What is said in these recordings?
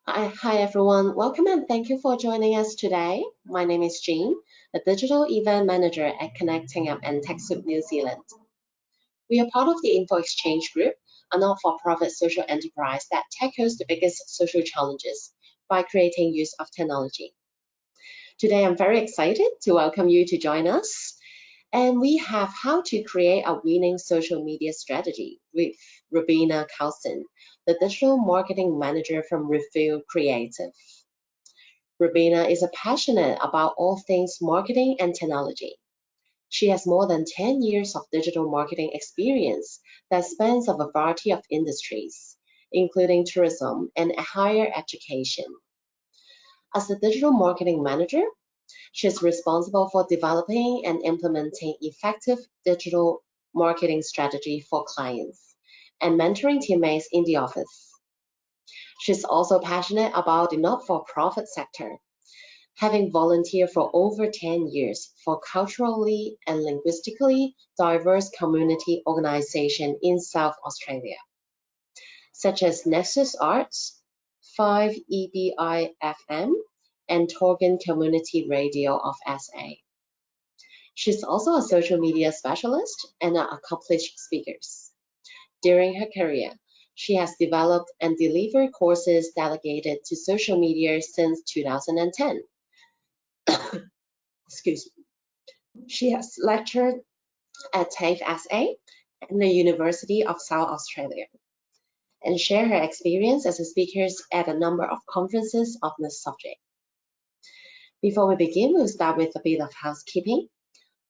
Hi everyone, welcome and thank you for joining us today. My name is Jean, a digital event manager at Connecting Up and TechSoup New Zealand. We are part of the Info Exchange Group, a not-for-profit social enterprise that tackles the biggest social challenges by creating use of technology. Today I'm very excited to welcome you to join us. And we have how to create a winning social media strategy with Robina Carlson, the digital marketing manager from Reveal Creative. Robina is passionate about all things marketing and technology. She has more than 10 years of digital marketing experience that spans a variety of industries, including tourism and higher education. As the digital marketing manager, she is responsible for developing and implementing effective digital marketing strategy for clients and mentoring teammates in the office. She's also passionate about the not-for-profit sector, having volunteered for over 10 years for culturally and linguistically diverse community organizations in South Australia, such as Nexus Arts, 5EBI-FM, and Torgan Community Radio of SA. She's also a social media specialist and an accomplished speaker. During her career, she has developed and delivered courses dedicated to social media since 2010. Excuse me. She has lectured at TAFE SA and the University of South Australia and shared her experience as a speaker at a number of conferences on this subject. Before we begin, we'll start with a bit of housekeeping.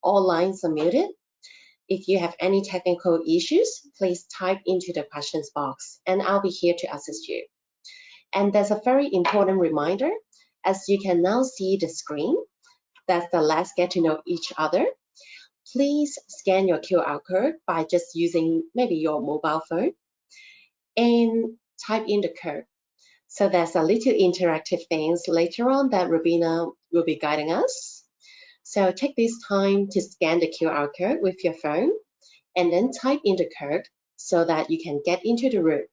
All lines are muted. If you have any technical issues, please type into the questions box and I'll be here to assist you. And there's a very important reminder, as you can now see the screen, that's the Let's Get to Know Each Other. Please scan your QR code by just using maybe your mobile phone and type in the code. So there's a little interactive things later on that Robina will be guiding us. So take this time to scan the QR code with your phone and then type in the code so that you can get into the room.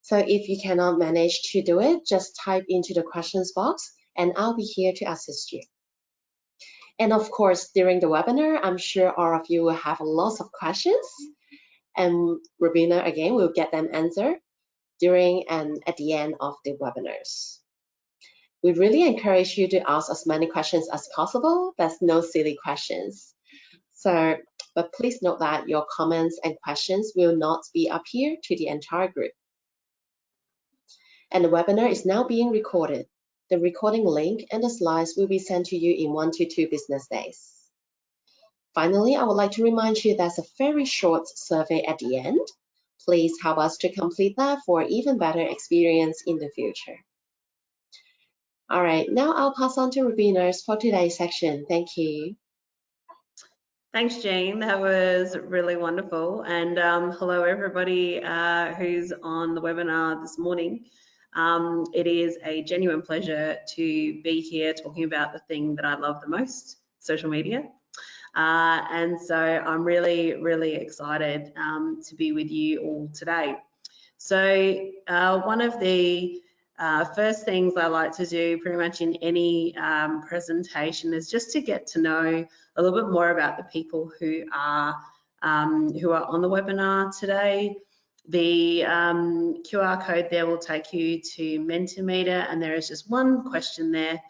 So if you cannot manage to do it, just type into the questions box and I'll be here to assist you. And of course, during the webinar, I'm sure all of you will have lots of questions and Robina again will get them answered during and at the end of the webinars. We really encourage you to ask as many questions as possible. There's no silly questions. But please note that your comments and questions will not be up here to the entire group. And the webinar is now being recorded. The recording link and the slides will be sent to you in 1 to 2 business days. Finally, I would like to remind you there's a very short survey at the end. Please help us to complete that for even better experience in the future. All right, now I'll pass on to Robina for today's section. Thank you. Thanks, Jean. That was really wonderful. And hello, everybody who's on the webinar this morning. It is a genuine pleasure to be here talking about the thing that I love the most, social media. And so I'm really, really excited to be with you all today. So one of the first things I like to do pretty much in any presentation is just to get to know a little bit more about the people who are on the webinar today. The QR code there will take you to Mentimeter, and there is just one question there,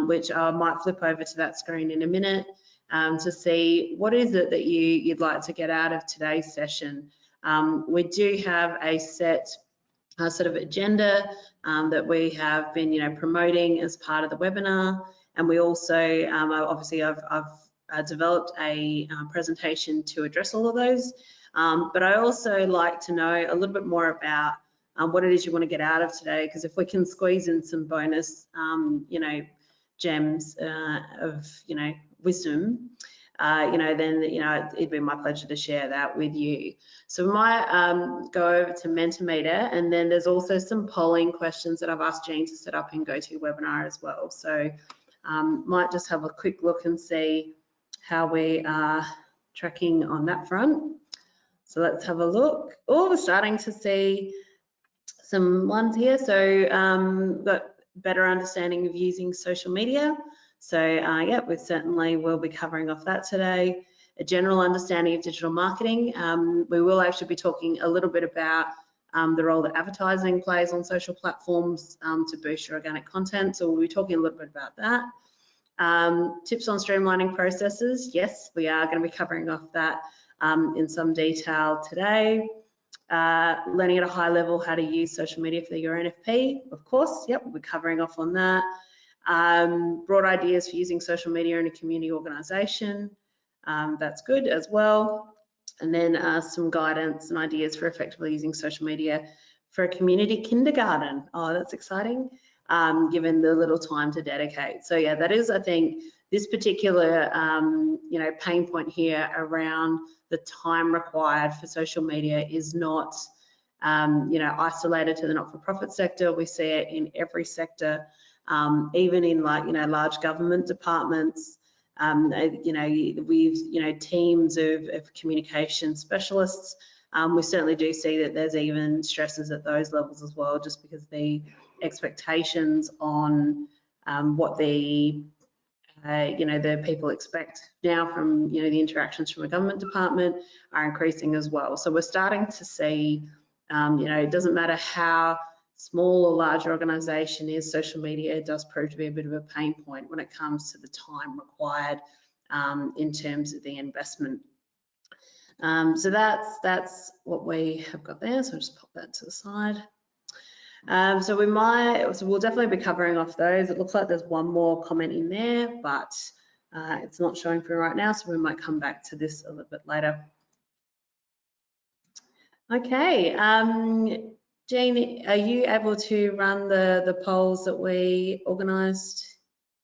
which I might flip over to that screen in a minute to see what is it that you'd like to get out of today's session. We do have a set sort of agenda that we have been, promoting as part of the webinar, and we also obviously I've developed a presentation to address all of those. But I also like to know a little bit more about what it is you want to get out of today, because if we can squeeze in some bonus, gems of, wisdom, then, it'd be my pleasure to share that with you. So we might go over to Mentimeter, and then there's also some polling questions that I've asked Jean to set up in GoToWebinar as well. So might just have a quick look and see how we are tracking on that front. So let's have a look. Oh, we're starting to see some ones here. So got better understanding of using social media. So yeah, we certainly will be covering off that today. A general understanding of digital marketing. We will actually be talking a little bit about the role that advertising plays on social platforms to boost your organic content. So we'll be talking a little bit about that. Tips on streamlining processes. Yes, we are going to be covering off that in some detail today. Learning at a high level how to use social media for your NFP, of course. Yep, we'll be covering off on that. Broad ideas for using social media in a community organisation. That's good as well. And then some guidance and ideas for effectively using social media for a community kindergarten. Oh, that's exciting, given the little time to dedicate. So yeah, that is, I think, this particular pain point here around the time required for social media is not isolated to the not-for-profit sector. We see it in every sector, even in large government departments. We've teams of communication specialists. We certainly do see that there's even stresses at those levels as well, just because the expectations on what the people expect now from the interactions from a government department are increasing as well. So we're starting to see, it doesn't matter how small or large organisation is, social media does prove to be a bit of a pain point when it comes to the time required in terms of the investment. So that's what we have got there. So I'll just pop that to the side. So we'll definitely be covering off those. It looks like there's one more comment in there, but it's not showing through right now, so we might come back to this a little bit later. Okay, Jean, are you able to run the polls that we organised?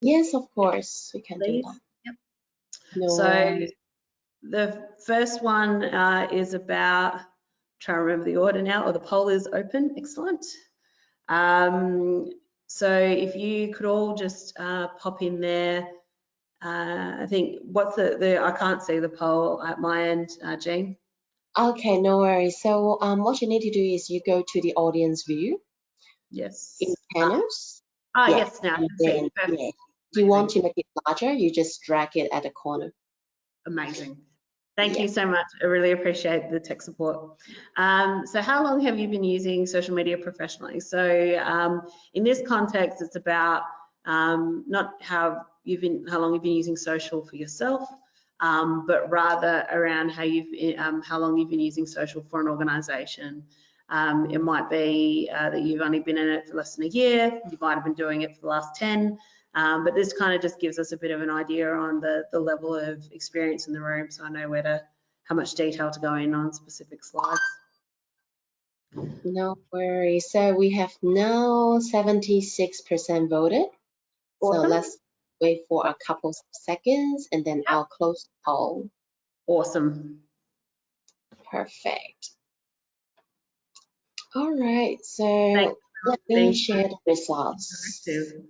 Yes, of course, we can do Please. that. Yep. No So worries. the first one is about, trying to remember the order now, or the poll is open. Excellent. So if you could all just pop in there. I think what's I can't see the poll at my end, Jean. Okay, no worries. So what you need to do is you go to the audience view in Yes. panels. Yeah, Yes, now I and can see. then Perfect. yeah, if you want Amazing. to make it larger, you just drag it at the corner. Amazing. Thank Yeah. you so much. I really appreciate the tech support. So how long have you been using social media professionally? So in this context, it's about not how long you've been using social for yourself, but rather around how long you've been using social for an organisation. It might be that you've only been in it for less than a year. You might have been doing it for the last 10. But this kind of just gives us a bit of an idea on the level of experience in the room, so I know how much detail to go in on specific slides. No worries. So we have now 76% voted. So Awesome. let's wait for a couple of seconds and then I'll close the poll. Awesome. Perfect. All right, Thanks so let for me being share the results. interactive.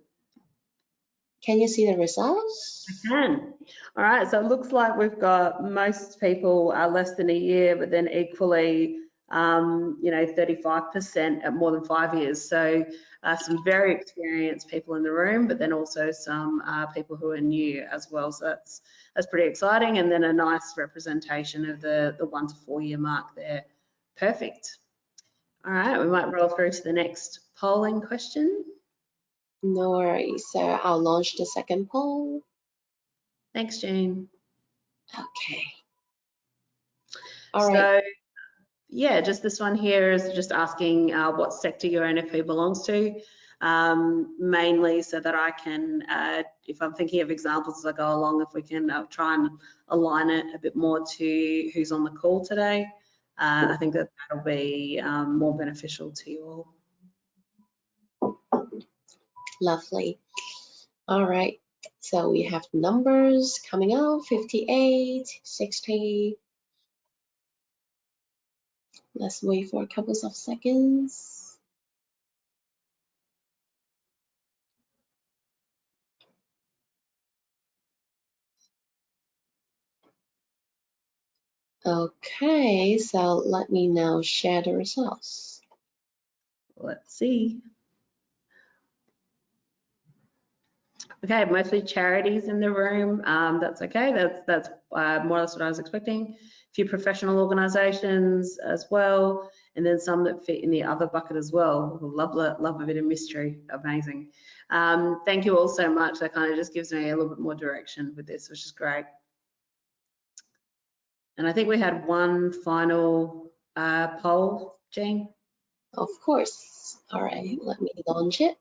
Can you see the results? I can. All right, so it looks like we've got most people are less than a year, but then equally, 35% at more than 5 years. So some very experienced people in the room, but then also some people who are new as well. So that's pretty exciting. And then a nice representation of the 1 to 4 year mark there. Perfect. All right, we might roll through to the next polling question. No worries. So I'll launch the second poll. Thanks, Jane. Okay. All right. So yeah, just this one here is just asking what sector your NFP belongs to, mainly so that I can, if I'm thinking of examples as I go along, if we can try and align it a bit more to who's on the call today. I think that'll be more beneficial to you all. Lovely. All right. So we have numbers coming out, 58, 60. Let's wait for a couple of seconds. Okay, so let me now share the results. let's see. Okay, mostly charities in the room. That's okay. That's more or less what I was expecting. A few professional organisations as well, and then some that fit in the other bucket as well. Love a bit of mystery. Amazing. Thank you all so much. That kind of just gives me a little bit more direction with this, which is great. And I think we had one final poll, Jean. Of course. All right, let me launch it.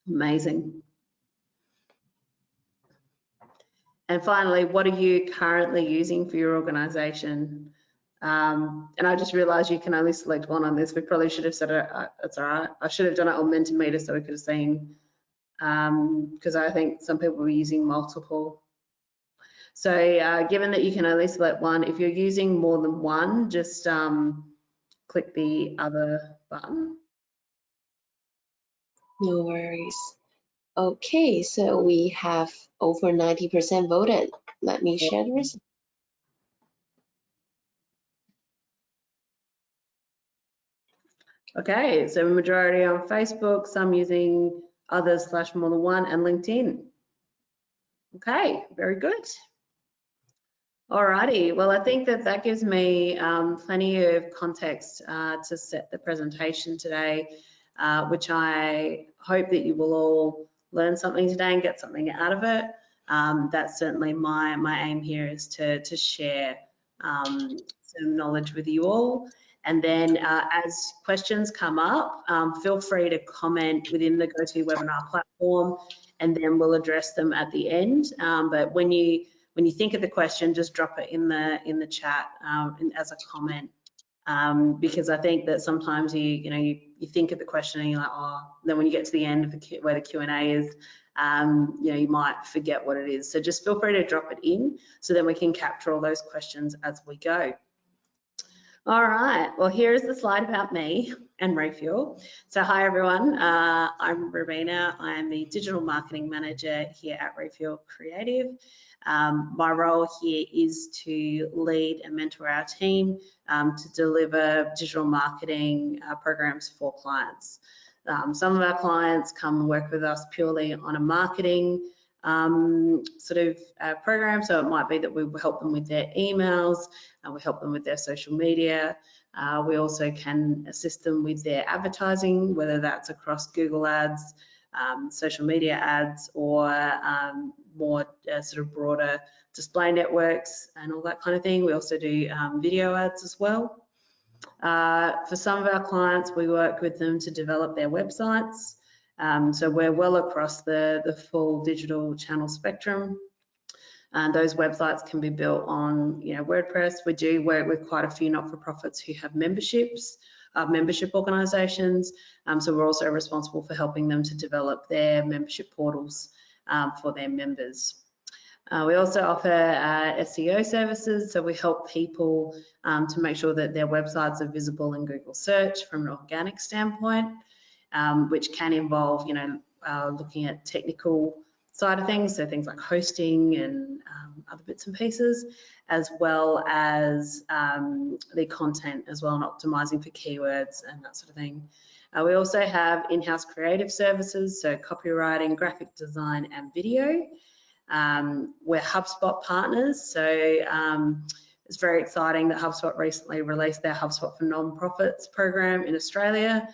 Amazing. And finally, what are you currently using for your organisation? And I just realised you can only select one on this. We probably should have said it. That's all right. I should have done it on Mentimeter so we could have seen, because I think some people were using multiple. So given that you can only select one, if you're using more than one, just click the other button. No worries. Okay, so we have over 90% voted. Let me share the result. Okay, so majority on Facebook, some using others / more than one, and LinkedIn. Okay, very good. Alrighty, well, I think that gives me plenty of context to set the presentation today, which I hope that you will all learn something today and get something out of it. That's certainly my aim here, is to share some knowledge with you all. And then as questions come up, feel free to comment within the GoToWebinar platform, and then we'll address them at the end. But when you think of the question, just drop it in the chat as a comment, because I think that sometimes you think of the question and you're like, oh, then when you get to the end of where the Q&A is, you might forget what it is. So just feel free to drop it in, so then we can capture all those questions as we go. All right, well, here's the slide about me and Refuel. So hi everyone, I'm Rubina. I'm the Digital Marketing Manager here at Refuel Creative. My role here is to lead and mentor our team to deliver digital marketing programs for clients. Some of our clients come and work with us purely on a marketing program, so it might be that we help them with their emails, and we help them with their social media. We also can assist them with their advertising, whether that's across Google Ads, social media ads, or more broader display networks and all that kind of thing. We also do video ads as well. For some of our clients, we work with them to develop their websites. So we're well across the full digital channel spectrum. Those websites can be built on WordPress. We do work with quite a few not-for-profits who have membership organisations. So we're also responsible for helping them to develop their membership portals for their members. We also offer SEO services, so we help people to make sure that their websites are visible in Google search from an organic standpoint, which can involve looking at technical side of things, so things like hosting and other bits and pieces, as well as the content as well, and optimizing for keywords and that sort of thing. We also have in-house creative services, so copywriting, graphic design, and video. We're HubSpot partners, so it's very exciting that HubSpot recently released their HubSpot for Nonprofits program in Australia.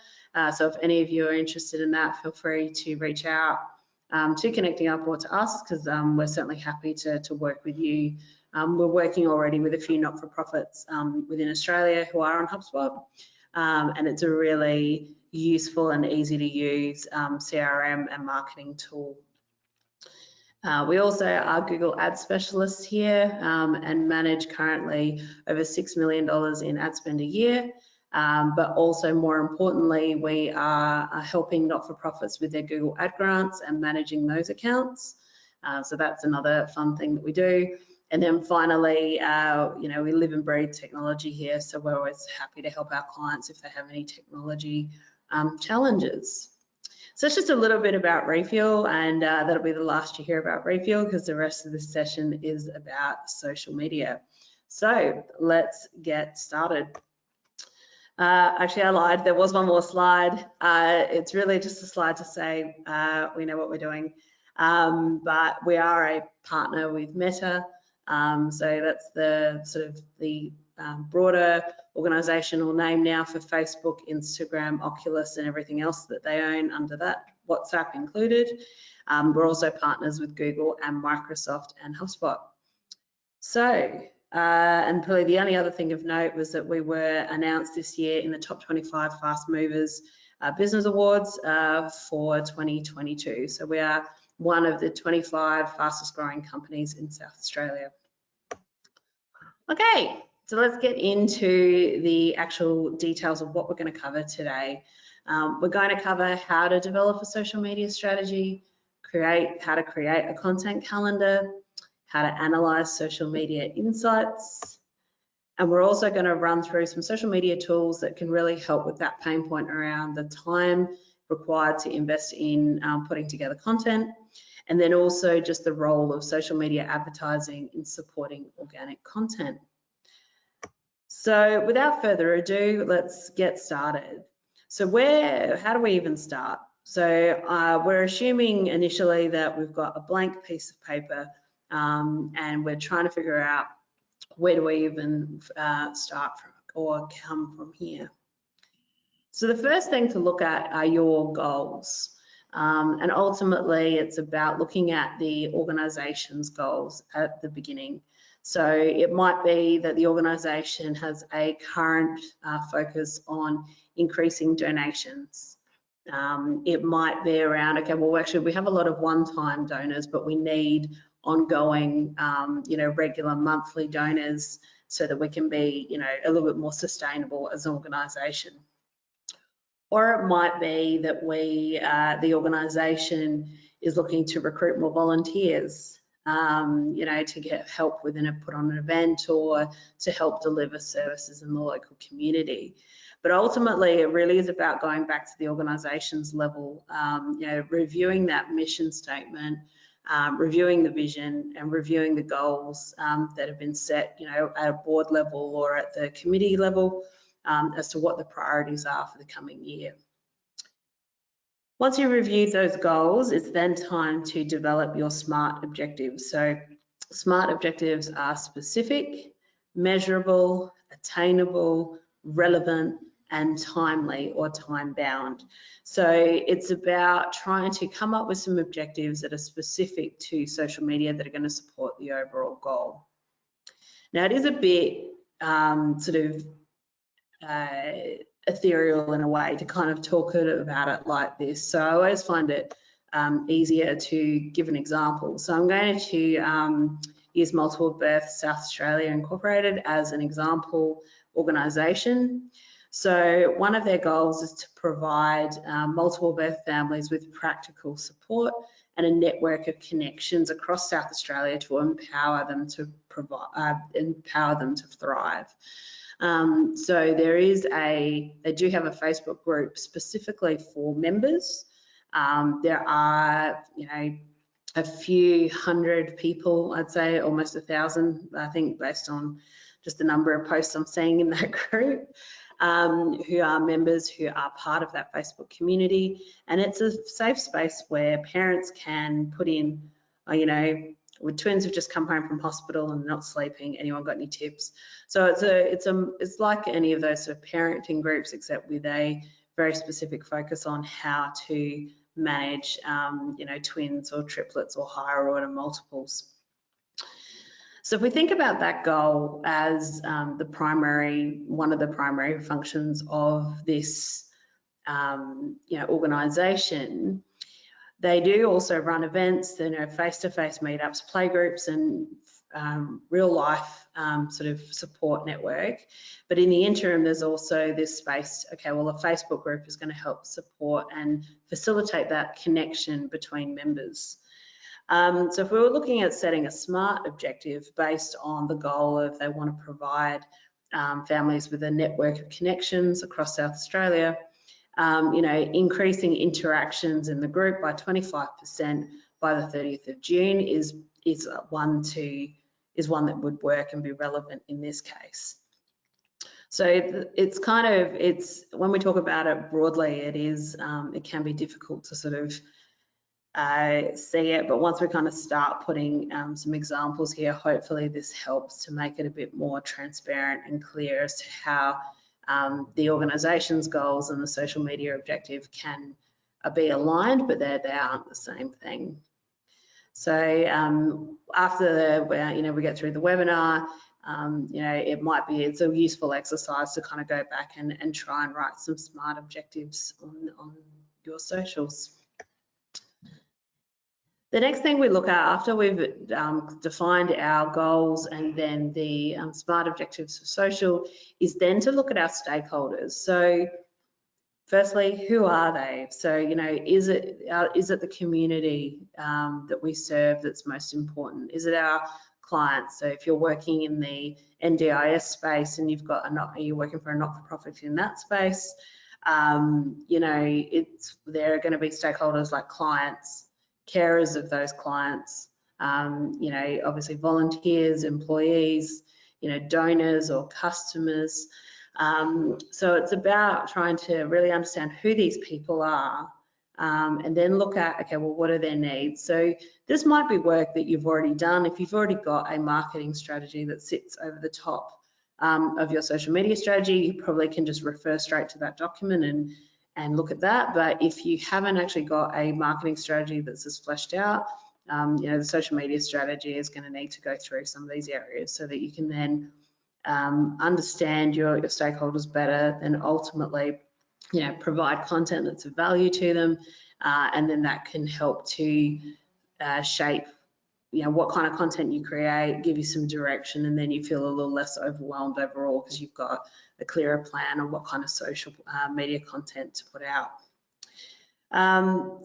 So if any of you are interested in that, feel free to reach out to Connecting Up or to us, because we're certainly happy to work with you. We're working already with a few not-for-profits within Australia who are on HubSpot, and it's a really useful and easy to use CRM and marketing tool. We also are Google Ads specialists here and manage currently over $6 million in ad spend a year. But also, more importantly, we are helping not-for-profits with their Google Ad grants and managing those accounts. So that's another fun thing that we do. And then finally, we live and breathe technology here, so we're always happy to help our clients if they have any technology challenges. So it's just a little bit about Refuel, and that'll be the last you hear about Refuel, because the rest of this session is about social media. So let's get started. Actually, I lied. There was one more slide. It's really just a slide to say we know what we're doing. But we are a partner with Meta. So that's the sort of the broader organizational name now for Facebook, Instagram, Oculus, and everything else that they own under that, WhatsApp included. We're also partners with Google and Microsoft and HubSpot. So, and probably the only other thing of note was that we were announced this year in the top 25 Fast Movers Business Awards for 2022. So we are one of the 25 fastest growing companies in South Australia. Okay, so let's get into the actual details of what we're going to cover today. We're going to cover how to develop a social media strategy, how to create a content calendar, how to analyze social media insights, and we're also going to run through some social media tools that can really help with that pain point around the time required to invest in putting together content, and then also just the role of social media advertising in supporting organic content. So without further ado, let's get started. So how do we even start? So we're assuming initially that we've got a blank piece of paper and we're trying to figure out where do we even start from or come from here. So the first thing to look at are your goals. And ultimately, it's about looking at the organisation's goals at the beginning. So it might be that the organisation has a current focus on increasing donations. It might be around, okay, well, actually, we have a lot of one-time donors, but we need ongoing, regular monthly donors so that we can be, a little bit more sustainable as an organisation. Or it might be that the organisation is looking to recruit more volunteers, to get help put on an event or to help deliver services in the local community. But ultimately, it really is about going back to the organisation's level, reviewing that mission statement, reviewing the vision and reviewing the goals that have been set, at a board level or at the committee level, as to what the priorities are for the coming year. Once you've reviewed those goals, it's then time to develop your SMART objectives. So SMART objectives are specific, measurable, attainable, relevant, and timely or time-bound. So it's about trying to come up with some objectives that are specific to social media that are going to support the overall goal. Now, it is a bit ethereal in a way to kind of talk about it like this. So I always find it easier to give an example. So I'm going to use Multiple Birth South Australia Incorporated as an example organisation. So one of their goals is to provide multiple birth families with practical support and a network of connections across South Australia to empower them to thrive. So they do have a Facebook group specifically for members. There are, a few hundred people, I'd say almost 1,000, I think, based on just the number of posts I'm seeing in that group, who are members who are part of that Facebook community. And it's a safe space where parents can put in, with twins who've just come home from hospital and not sleeping, anyone got any tips? So it's like any of those sort of parenting groups, except with a very specific focus on how to manage, twins or triplets or higher order multiples. So if we think about that goal as one of the primary functions of this, organisation, they do also run events, face-to-face meetups, playgroups, and real life sort of support network. But in the interim, there's also this space, okay, well, a Facebook group is going to help support and facilitate that connection between members. So if we were looking at setting a SMART objective based on the goal of they want to provide families with a network of connections across South Australia, increasing interactions in the group by 25% by the 30th of June is one that would work and be relevant in this case. So it's when we talk about it broadly, it can be difficult to sort of see it, but once we kind of start putting some examples here, hopefully this helps to make it a bit more transparent and clear as to how the organisation's goals and the social media objective can be aligned, but they aren't the same thing. So after we get through the webinar, it's a useful exercise to kind of go back and try and write some SMART objectives on your socials. The next thing we look at after we've defined our goals and then the SMART objectives for social is then to look at our stakeholders. So firstly, who are they? So, is it the community that we serve that's most important? Is it our clients? So if you're working in the NDIS space and you're working for a not-for-profit in that space, there are going to be stakeholders like clients, carers of those clients, obviously volunteers, employees, donors or customers. So it's about trying to really understand who these people are and then look at, okay, well, what are their needs? So this might be work that you've already done. If you've already got a marketing strategy that sits over the top of your social media strategy, you probably can just refer straight to that document and look at that. But if you haven't actually got a marketing strategy that's as fleshed out, the social media strategy is going to need to go through some of these areas so that you can then understand your stakeholders better and ultimately, provide content that's of value to them, and then that can help to shape, what kind of content you create, give you some direction, and then you feel a little less overwhelmed overall because you've got a clearer plan on what kind of social media content to put out.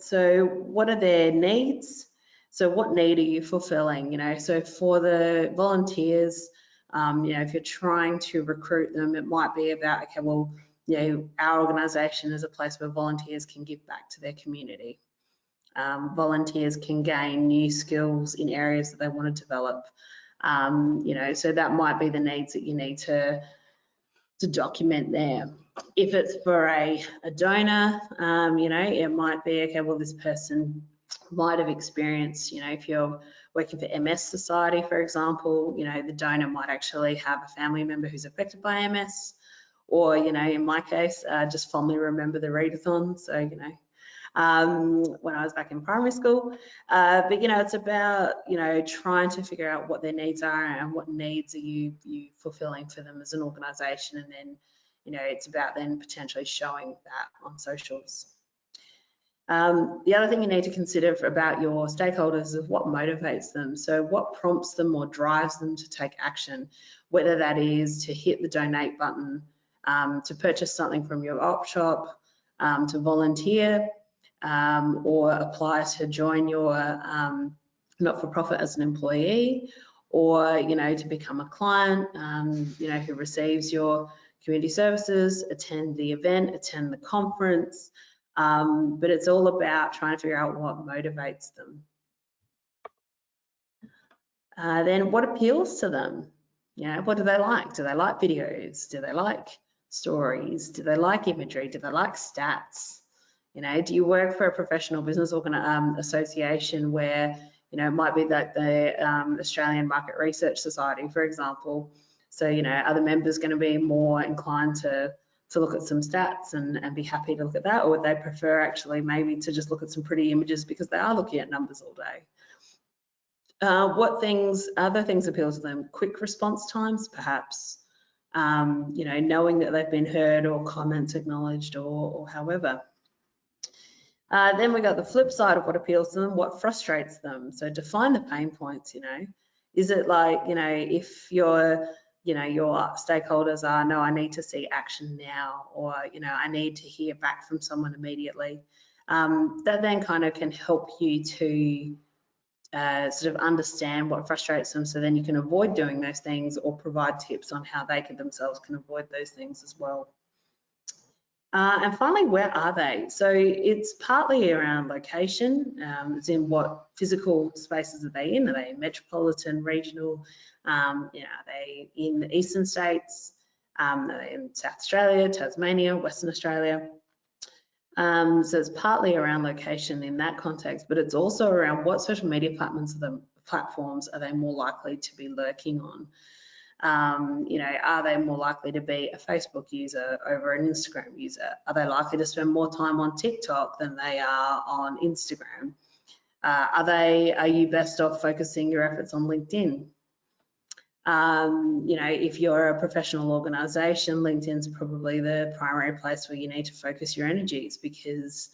So what are their needs? So what need are you fulfilling? So for the volunteers, if you're trying to recruit them, it might be about, okay, well, our organisation is a place where volunteers can give back to their community. Volunteers can gain new skills in areas that they want to develop. So that might be the needs that you need to document there. If it's for a donor, it might be, okay, well, this person might have experienced, if you're working for MS Society, for example, the donor might actually have a family member who's affected by MS, or, in my case, just fondly remember the readathon. So, when I was back in primary school. But, it's about, trying to figure out what their needs are and what needs are you fulfilling for them as an organisation. And then, it's about then potentially showing that on socials. The other thing you need to consider about your stakeholders is what motivates them. So what prompts them or drives them to take action, whether that is to hit the donate button, to purchase something from your op shop, to volunteer, or apply to join your not-for-profit as an employee, or to become a client who receives your community services, attend the event, attend the conference. But it's all about trying to figure out what motivates them. Then what appeals to them? What do they like? Do they like videos? Do they like stories? Do they like imagery? Do they like stats? Do you work for a professional business association where, it might be that the Australian Market Research Society, for example. So, are the members going to be more inclined to look at some stats and be happy to look at that? Or would they prefer actually maybe to just look at some pretty images because they are looking at numbers all day? Other things appeal to them? Quick response times, perhaps. Knowing that they've been heard or comments acknowledged or however. Then we got the flip side of what appeals to them, what frustrates them. So define the pain points, Is it like, if your stakeholders are, no, I need to see action now, or, I need to hear back from someone immediately. That then kind of can help you to sort of understand what frustrates them, so then you can avoid doing those things or provide tips on how they themselves can avoid those things as well. And finally, where are they? So it's partly around location, it's in what physical spaces are they in? Are they metropolitan, regional? Are they in the eastern states? in South Australia, Tasmania, Western Australia. So it's partly around location in that context, but it's also around what social media platforms are they more likely to be lurking on. Are they more likely to be a Facebook user over an Instagram user? Are they likely to spend more time on TikTok than they are on Instagram? Are you best off focusing your efforts on LinkedIn? If you're a professional organization, LinkedIn's probably the primary place where you need to focus your energies, because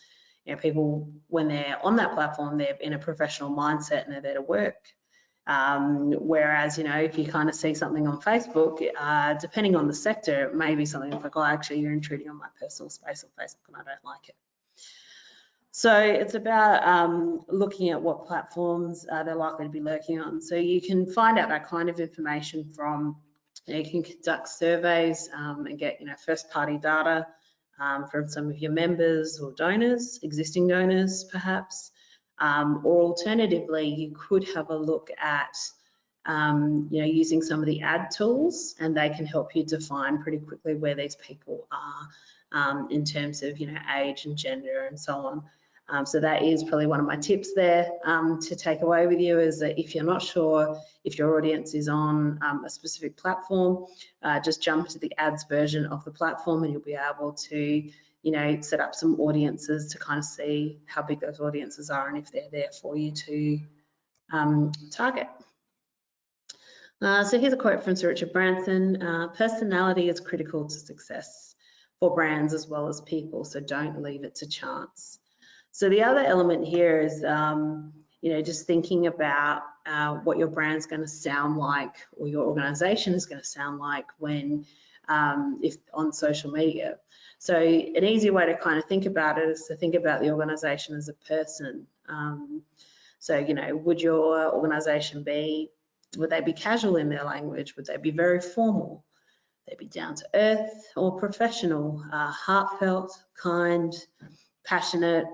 people, when they're on that platform, they're in a professional mindset and they're there to work. Whereas, if you kind of see something on Facebook, depending on the sector, it may be something like, oh, actually you're intruding on my personal space on Facebook and I don't like it. So it's about looking at what platforms they're likely to be lurking on. So you can find out that kind of information from, you can conduct surveys and get, first party data from some of your members or donors, existing donors perhaps. Or alternatively, you could have a look at using some of the ad tools, and they can help you define pretty quickly where these people are in terms of age and gender and so on. So that is probably one of my tips there to take away with you, is that if you're not sure if your audience is on a specific platform, just jump to the ads version of the platform and you'll be able to set up some audiences to kind of see how big those audiences are and if they're there for you to target. So here's a quote from Sir Richard Branson: personality is critical to success for brands as well as people, so don't leave it to chance. So the other element here is, just thinking about what your brand's going to sound like, or your organization is going to sound like when, if on social media. So an easy way to kind of think about it is to think about the organization as a person. Would your organization would they be casual in their language? Would they be very formal? Would they be down to earth or professional, heartfelt, kind, passionate?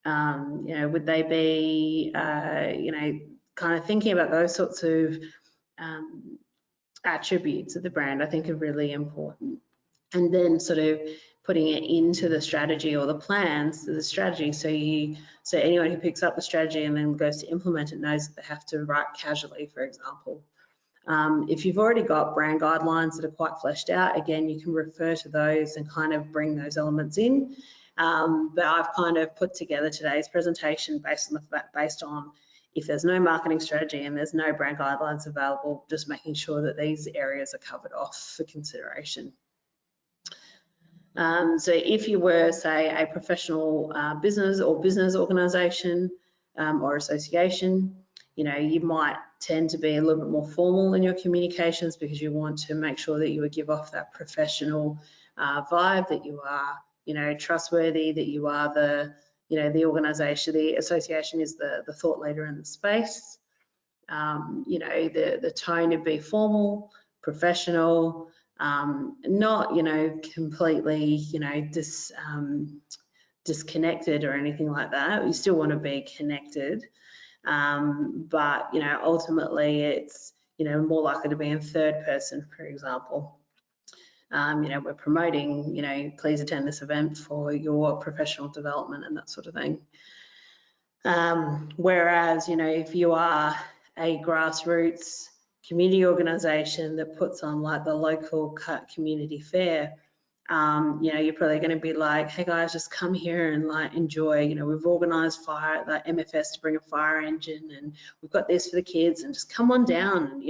Would they be, kind of thinking about those sorts of attributes of the brand, I think are really important. And then sort of putting it into the strategy or the plans to the strategy. So anyone who picks up the strategy and then goes to implement it knows that they have to write casually, for example. If you've already got brand guidelines that are quite fleshed out, again, you can refer to those and kind of bring those elements in. But I've kind of put together today's presentation based on if there's no marketing strategy and there's no brand guidelines available, just making sure that these areas are covered off for consideration. So if you were, say, a professional business or business organisation or association, you might tend to be a little bit more formal in your communications because you want to make sure that you would give off that professional vibe, that you are, trustworthy, that you are the organisation, the association is the thought leader in the space. The tone would be formal, professional, not, completely, disconnected or anything like that. You still want to be connected, but, ultimately it's, more likely to be in third person, for example. We're promoting, please attend this event for your professional development and that sort of thing. Whereas, if you are a grassroots community organisation that puts on like the local community fair, you're probably going to be like, hey guys, just come here and like enjoy. We've organised like MFS to bring a fire engine, and we've got this for the kids, and just come on down.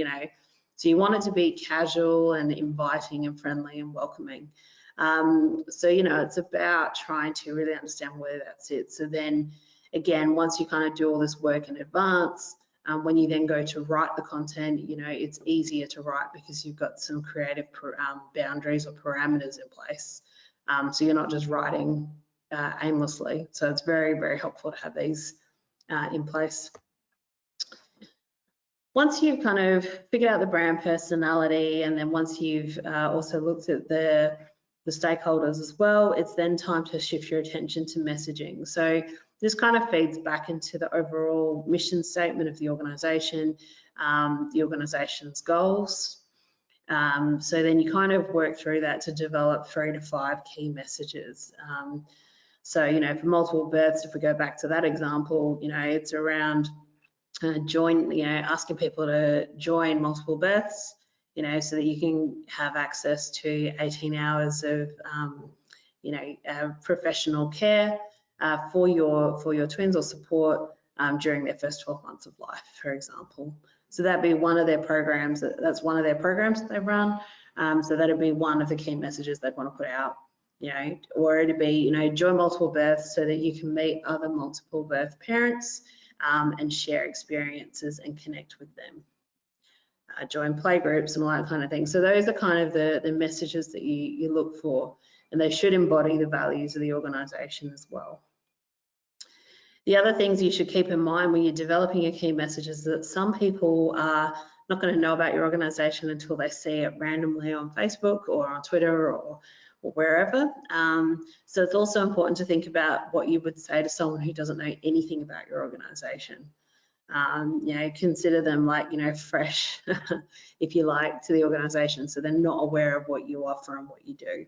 So you want it to be casual and inviting and friendly and welcoming. So it's about trying to really understand where that sits. So then again, once you kind of do all this work in advance, when you then go to write the content, it's easier to write because you've got some creative boundaries or parameters in place. So you're not just writing aimlessly. So it's very, very helpful to have these in place. Once you've kind of figured out the brand personality, and then once you've also looked at the stakeholders as well, it's then time to shift your attention to messaging. So this kind of feeds back into the overall mission statement of the organisation's goals. So then you kind of work through that to develop 3 to 5 key messages. So, you know, for multiple births, if we go back to that example, you know, it's around asking people to join multiple births, you know, so that you can have access to 18 hours of, professional care for your twins or support during their first 12 months of life, for example. So that'd be one of their programs. That's one of their programs that they run. So that'd be one of the key messages they'd want to put out. You know, or it'd be, you know, join multiple births so that you can meet other multiple birth parents and share experiences and connect with them. Join playgroups and all that kind of thing. So those are kind of the messages that you look for, and they should embody the values of the organisation as well. The other things you should keep in mind when you're developing your key messages is that some people are not going to know about your organisation until they see it randomly on Facebook or on Twitter or wherever. So it's also important to think about what you would say to someone who doesn't know anything about your organisation. You know, consider them like, you know, fresh, if you like, to the organisation, so they're not aware of what you offer and what you do.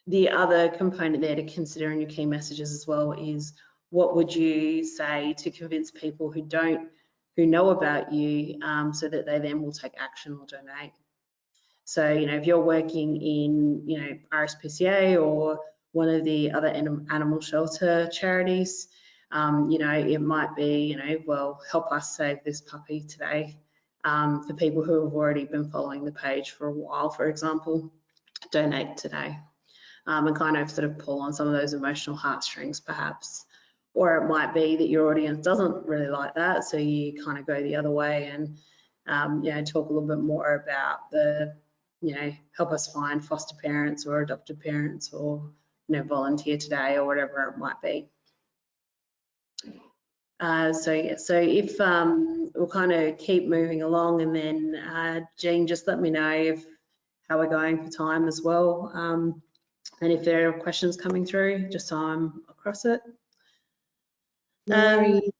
The other component there to consider in your key messages as well is what would you say to convince people who know about you, so that they then will take action or donate. So, you know, if you're working in, you know, RSPCA or one of the other animal shelter charities, you know, it might be, you know, well, help us save this puppy today. For people who have already been following the page for a while, for example, donate today. And kind of sort of pull on some of those emotional heartstrings perhaps. Or it might be that your audience doesn't really like that, so you kind of go the other way and you know, talk a little bit more about the, you know, help us find foster parents or adopted parents, or, you know, volunteer today or whatever it might be. So if we'll kind of keep moving along, and then Jean, just let me know how we're going for time as well. And if there are questions coming through, just so I'm across it. No worries.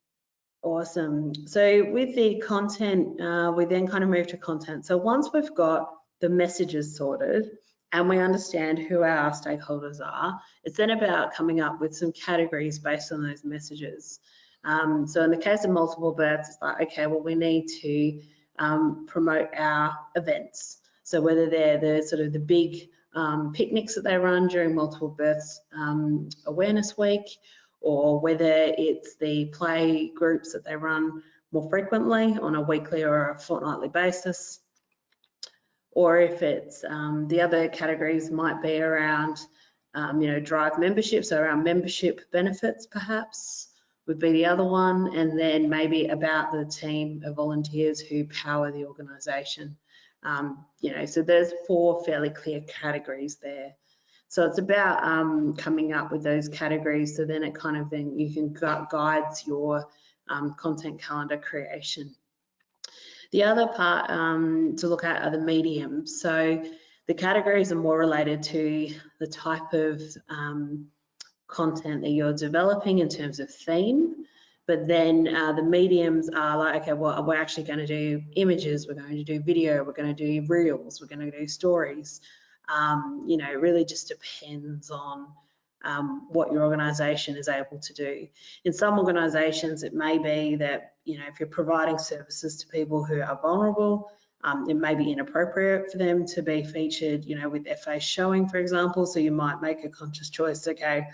Awesome. So with the content, we then kind of move to content. So once we've got the messages sorted and we understand who our stakeholders are, it's then about coming up with some categories based on those messages. So in the case of multiple births, it's like, okay, well, we need to promote our events. So whether they're the sort of the big picnics that they run during multiple births awareness week, or whether it's the play groups that they run more frequently on a weekly or a fortnightly basis, or if it's the other categories might be around you know, drive membership, so around membership benefits perhaps would be the other one, and then maybe about the team of volunteers who power the organisation. You know, so there's 4 fairly clear categories there. So it's about coming up with those categories, so then it kind of then you can guides your content calendar creation. The other part to look at are the mediums. So the categories are more related to the type of content that you're developing in terms of theme, but then the mediums are like, okay, well, we're actually going to do images, we're going to do video, we're going to do reels, we're going to do stories. You know, it really just depends on what your organisation is able to do. In some organisations, it may be that, you know, if you're providing services to people who are vulnerable, it may be inappropriate for them to be featured, you know, with their face showing, for example. So you might make a conscious choice, okay,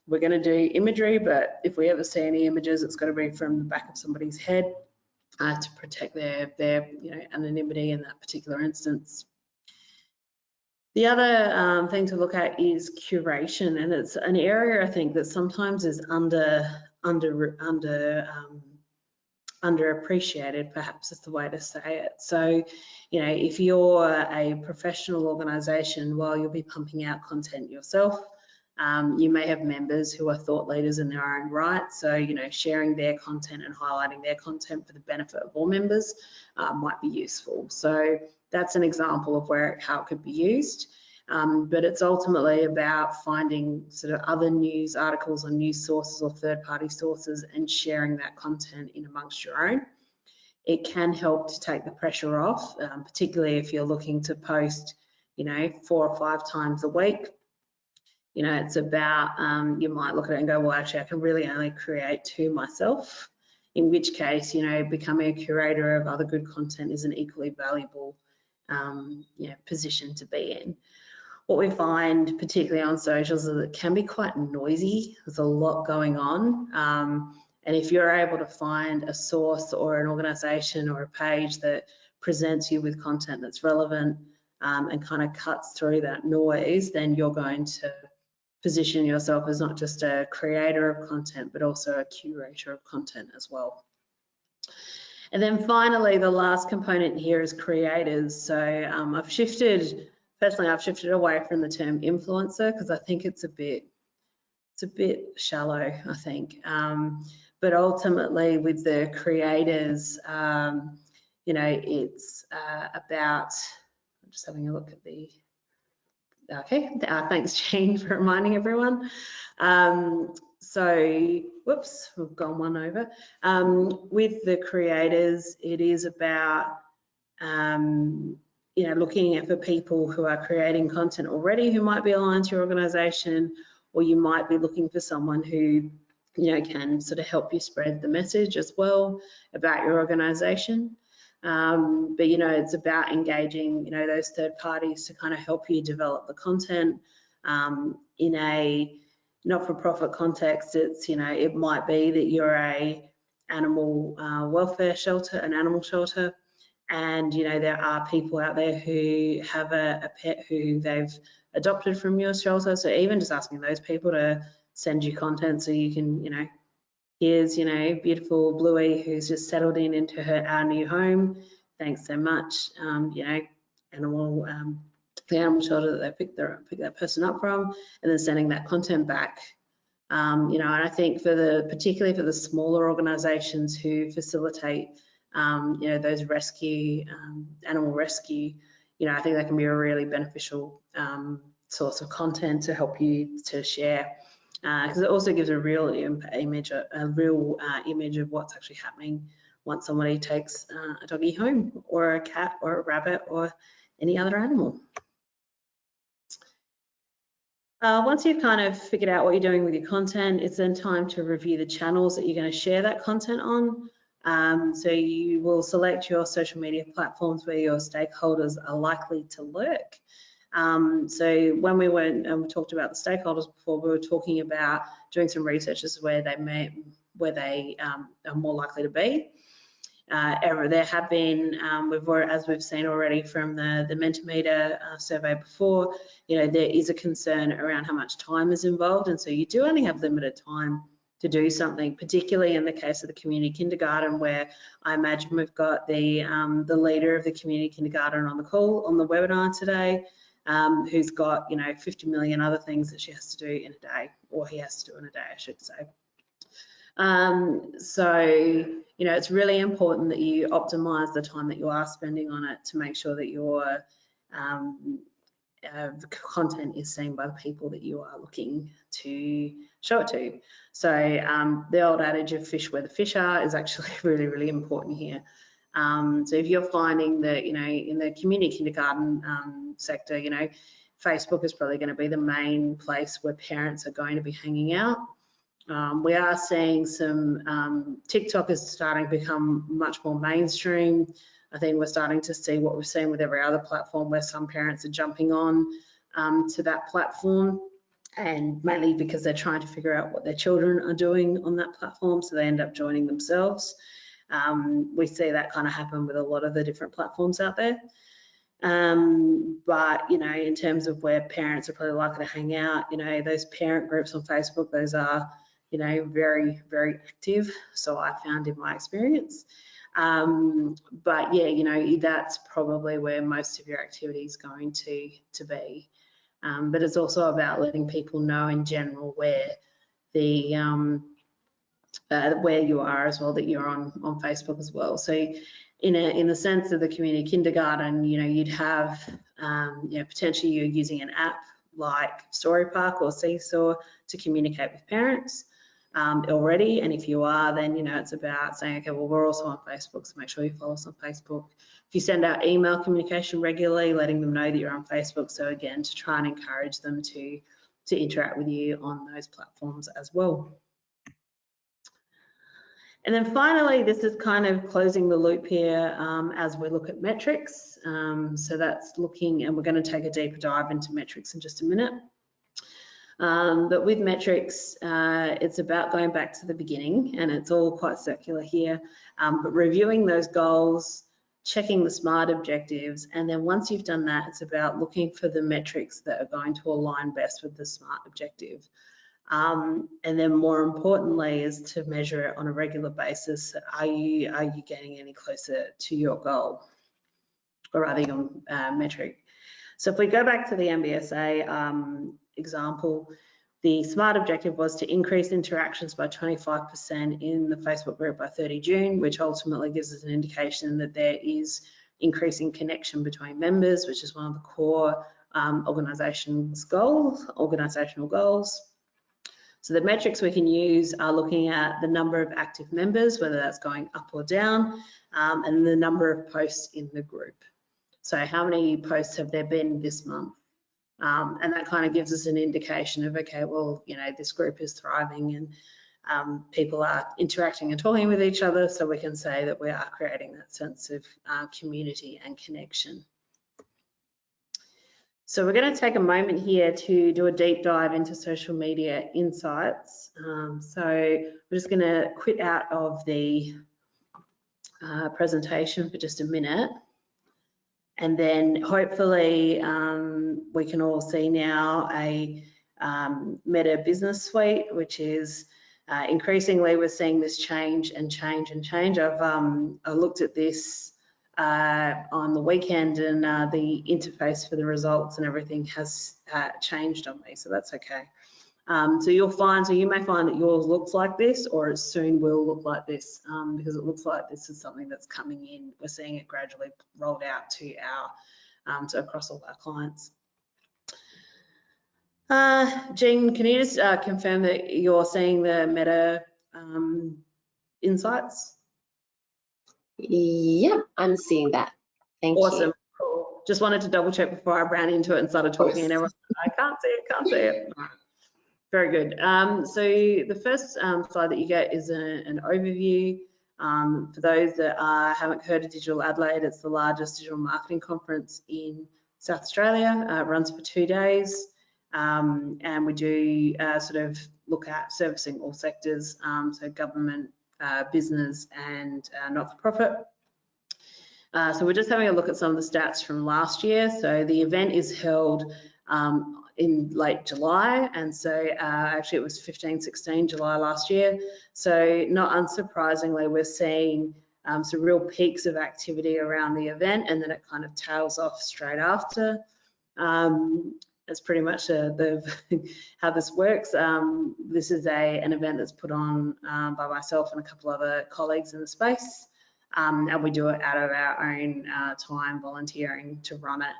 we're going to do imagery, but if we ever see any images, it's got to be from the back of somebody's head to protect their you know, anonymity in that particular instance. The other thing to look at is curation, and it's an area I think that sometimes is underappreciated, perhaps is the way to say it. So, you know, if you're a professional organisation, while you'll be pumping out content yourself, you may have members who are thought leaders in their own right. So, you know, sharing their content and highlighting their content for the benefit of all members might be useful. So that's an example of how it could be used. But it's ultimately about finding sort of other news articles or news sources or third-party sources and sharing that content in amongst your own. it can help to take the pressure off, particularly if you're looking to post, 4 or 5 times a week. It's about, you might look at it and go, well, actually, I can really only create 2 myself, in which case, becoming a curator of other good content is an equally valuable position to be in. What we find, particularly on socials, is it can be quite noisy. There's a lot going on. And if you're able to find a source or an organisation or a page that presents you with content that's relevant and kind of cuts through that noise, then you're going to position yourself as not just a creator of content, but also a curator of content as well. And then finally, the last component here is creators. So I've shifted away from the term influencer because I think it's a bit shallow, I think. But ultimately with the creators, it's about, I'm just having a look at the, okay, thanks Jean for reminding everyone. So, whoops, we've gone one over. With the creators, it is about, looking for people who are creating content already who might be aligned to your organisation, or you might be looking for someone who, can sort of help you spread the message as well about your organisation. But, it's about engaging, those third parties to kind of help you develop the content in a not-for-profit context. It's, it might be that you're a animal welfare shelter, an animal shelter, and, there are people out there who have a pet who they've adopted from your shelter. So even just asking those people to send you content so you can, here's, beautiful Bluey who's just settled into our new home. Thanks so much. The animal shelter that they pick that person up from, and then sending that content back. And I think particularly for the smaller organisations who facilitate, those animal rescue, I think that can be a really beneficial source of content to help you to share. Because it also gives a real image of what's actually happening once somebody takes a doggy home, or a cat, or a rabbit, or any other animal. Once you've kind of figured out what you're doing with your content, it's then time to review the channels that you're going to share that content on. So you will select your social media platforms where your stakeholders are likely to lurk. So when we went and we talked about the stakeholders before, we were talking about doing some research as to where they are more likely to be. There have been, as we've seen already from the Mentimeter survey before, there is a concern around how much time is involved, and so you do only have limited time to do something, particularly in the case of the community kindergarten, where I imagine we've got the leader of the community kindergarten on the call, on the webinar today, who's got 50 million other things that she has to do in a day, or he has to do in a day, I should say. So it's really important that you optimize the time that you are spending on it to make sure that your content is seen by the people that you are looking to show it to. So the old adage of fish where the fish are is actually really, really important here. So if you're finding that, in the community kindergarten sector, Facebook is probably going to be the main place where parents are going to be hanging out. We are seeing some, TikTok is starting to become much more mainstream. I think we're starting to see what we've seen with every other platform, where some parents are jumping on to that platform, and mainly because they're trying to figure out what their children are doing on that platform, so they end up joining themselves. We see that kind of happen with a lot of the different platforms out there. But in terms of where parents are probably likely to hang out, those parent groups on Facebook, those are very, very active, so I found in my experience. But yeah, that's probably where most of your activity is going to be. But it's also about letting people know in general where where you are as well, that you're on Facebook as well. So in the sense of the community kindergarten, you'd have potentially you're using an app like Story Park or Seesaw to communicate with parents. already, and if you are, then it's about saying, okay, well, we're also on Facebook, so make sure you follow us on Facebook. If you send out email communication regularly, letting them know that you're on Facebook, so again, to try and encourage them to interact with you on those platforms as well. And then finally, this is kind of closing the loop here as we look at metrics. So that's looking, and we're going to take a deeper dive into metrics in just a minute. But with metrics, it's about going back to the beginning, and it's all quite circular here, but reviewing those goals, checking the SMART objectives, and then once you've done that, it's about looking for the metrics that are going to align best with the SMART objective. And then more importantly is to measure it on a regular basis. Are you getting any closer to your goal, or rather your metric? So if we go back to the MBSA example, the SMART objective was to increase interactions by 25% in the Facebook group by 30 June, which ultimately gives us an indication that there is increasing connection between members, which is one of the core organisational goals. So the metrics we can use are looking at the number of active members, whether that's going up or down, and the number of posts in the group. So how many posts have there been this month? And that kind of gives us an indication of, okay, well, this group is thriving and people are interacting and talking with each other, so we can say that we are creating that sense of community and connection. So we're going to take a moment here to do a deep dive into social media insights. So we're just going to quit out of the presentation for just a minute. And then hopefully we can all see now a Meta Business Suite, which is increasingly we're seeing this change and change and change. I looked at this on the weekend, and the interface for the results and everything has changed on me, so that's okay. So you may find that yours looks like this, or it soon will look like this, because it looks like this is something that's coming in. We're seeing it gradually rolled out to across all our clients. Jean, can you just confirm that you're seeing the Meta insights? Yeah, I'm seeing that. Thank you. Awesome. Cool. Just wanted to double check before I ran into it and started talking, and everyone, I can't see it. Very good. So the first slide that you get is an overview. For those that haven't heard of Digital Adelaide, it's the largest digital marketing conference in South Australia. It runs for 2 days, and we do sort of look at servicing all sectors, so government, business, and not-for-profit. So we're just having a look at some of the stats from last year. So the event is held in late July, and so actually it was 15-16 July last year. So not unsurprisingly, we're seeing some real peaks of activity around the event, and then it kind of tails off straight after. That's pretty much how this works. This is an event that's put on by myself and a couple other colleagues in the space, and we do it out of our own time volunteering to run it.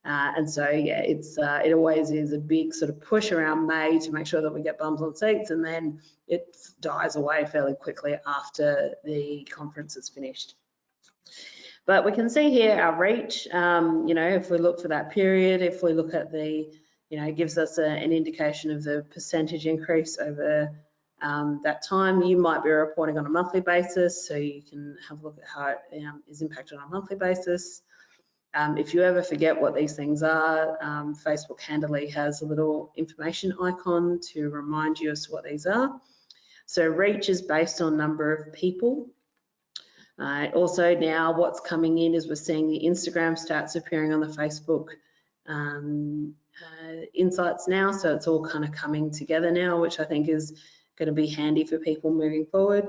And so, yeah, it always is a big sort of push around May to make sure that we get bums on seats, and then it dies away fairly quickly after the conference is finished. But we can see here our reach, if we look for that period, if we look at the, it gives us an indication of the percentage increase over that time. You might be reporting on a monthly basis, so you can have a look at how it is impacted on a monthly basis. If you ever forget what these things are, Facebook handily has a little information icon to remind you as to what these are. So reach is based on number of people. Also now what's coming in is we're seeing the Instagram stats appearing on the Facebook insights now. So it's all kind of coming together now, which I think is going to be handy for people moving forward.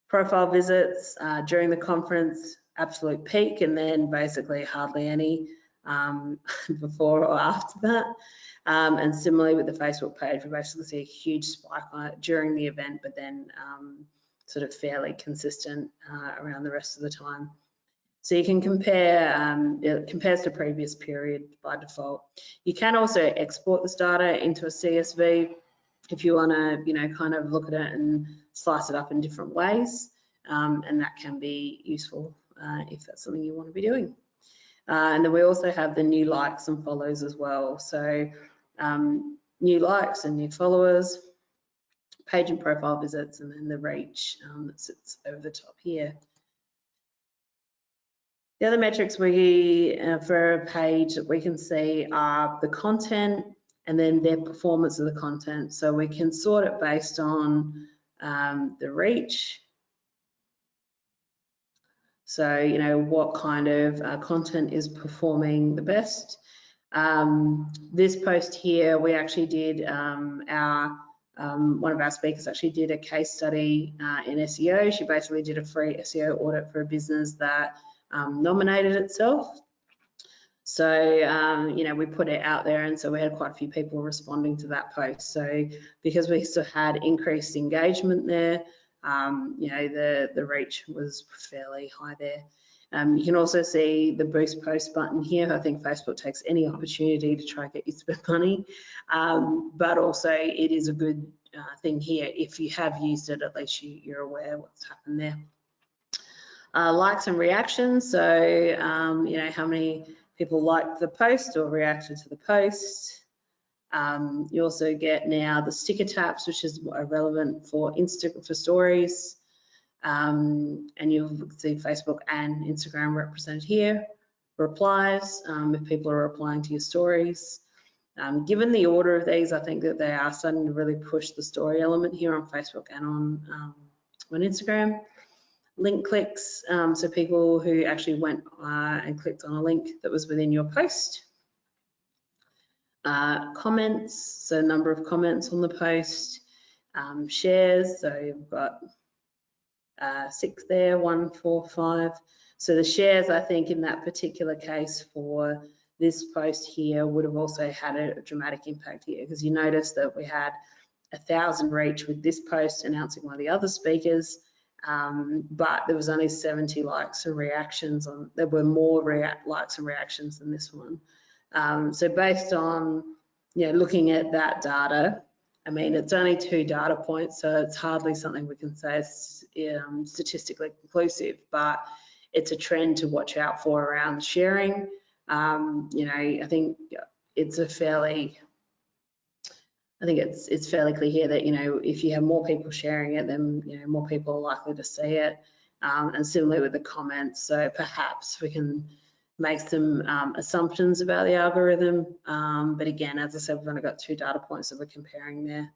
Profile visits during the conference, absolute peak, and then basically hardly any before or after that. And similarly with the Facebook page, we basically see a huge spike on it during the event, but then sort of fairly consistent around the rest of the time. So you can compare, it compares to previous period by default. You can also export this data into a CSV if you want to, you know, kind of look at it and slice it up in different ways, and that can be useful if that's something you want to be doing. And then we also have the new likes and follows as well. So new likes and new followers, page and profile visits, and then the reach that sits over the top here. The other metrics we for a page that we can see are the content and then their performance of the content. So we can sort it based on the reach. So, you know, what kind of content is performing the best. This post here, we actually did one of our speakers actually did a case study in SEO. She basically did a free SEO audit for a business that nominated itself. So, you know, we put it out there, and so we had quite a few people responding to that post. So because we still had increased engagement there, you know, the reach was fairly high there. You can also see the boost post button here. I think Facebook takes any opportunity to try and get you to spend money, but also it is a good thing here. If you have used it, at least you're aware what's happened there. Likes and reactions, so you know, how many people liked the post or reacted to the post. You also get now the sticker taps, which is relevant for stories. And you'll see Facebook and Instagram represented here. Replies, if people are replying to your stories. Given the order of these, I think that they are starting to really push the story element here on Facebook and on Instagram. Link clicks, so people who actually went and clicked on a link that was within your post. Comments, so number of comments on the post. Shares, so you've got 6 there, 1, 4, 5. So the shares, I think, in that particular case for this post here would have also had a dramatic impact here, because you notice that we had 1,000 reach with this post announcing one of the other speakers, but there was only 70 likes and reactions on. There were more likes and reactions than this one. So based on, you know, looking at that data, I mean, it's only 2 data points, so it's hardly something we can say is statistically conclusive, but it's a trend to watch out for around sharing. You know, I think it's fairly clear here that, you know, if you have more people sharing it, then, you know, more people are likely to see it. And similarly with the comments, so perhaps we can make some assumptions about the algorithm. But again, as I said, we've only got 2 data points that we're comparing there.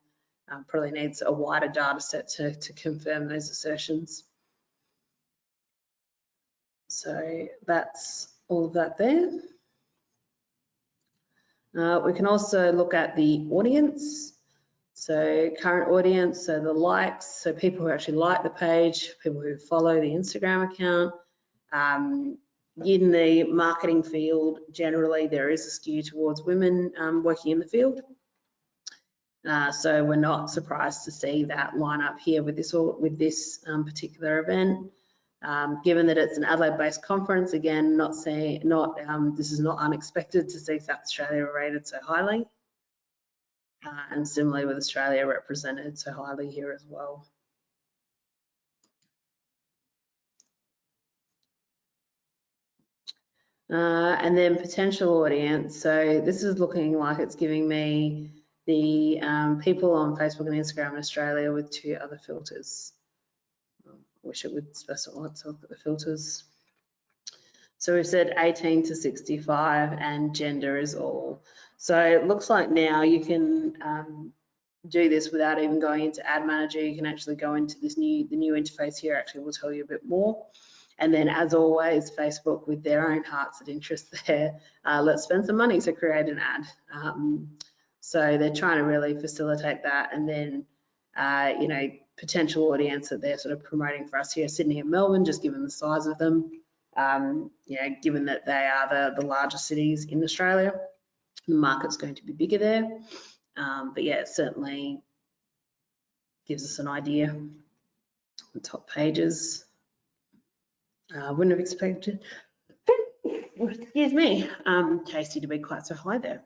Probably needs a wider data set to confirm those assertions. So that's all of that there. We can also look at the audience. So current audience, so the likes, so people who actually like the page, people who follow the Instagram account. In the marketing field, generally there is a skew towards women working in the field. So we're not surprised to see that line up here with this particular event. Given that it's an Adelaide-based conference, again, this is not unexpected to see South Australia rated so highly. And similarly with Australia represented so highly here as well. And then potential audience. So this is looking like it's giving me the people on Facebook and Instagram in Australia with 2 other filters. I wish it would specify. Let's look at the filters. So we've said 18 to 65 and gender is all. So it looks like now you can do this without even going into Ad Manager. You can actually go into the new interface here. Actually, will tell you a bit more. And then, as always, Facebook, with their own hearts and interests there, let's spend some money to create an ad. So they're trying to really facilitate that. And then, you know, potential audience that they're sort of promoting for us here, Sydney and Melbourne, just given the size of them. You know, given that they are the largest cities in Australia, the market's going to be bigger there. But yeah, it certainly gives us an idea. The top pages. Wouldn't have expected, excuse me, Tasty to be quite so high there.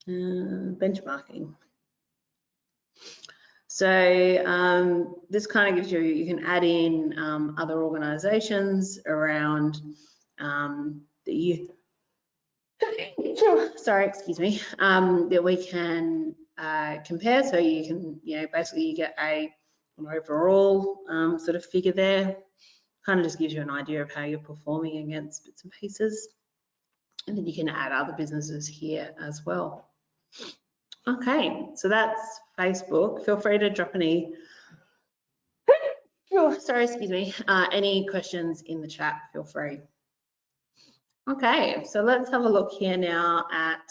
benchmarking. So this kind of gives you can add in other organisations around that you, sorry, excuse me, that we can compare. So you can, basically you get an overall sort of figure there. Kind of just gives you an idea of how you're performing against bits and pieces. And then you can add other businesses here as well. Okay, so that's Facebook. Feel free to drop any, any questions in the chat, feel free. Okay, so let's have a look here now at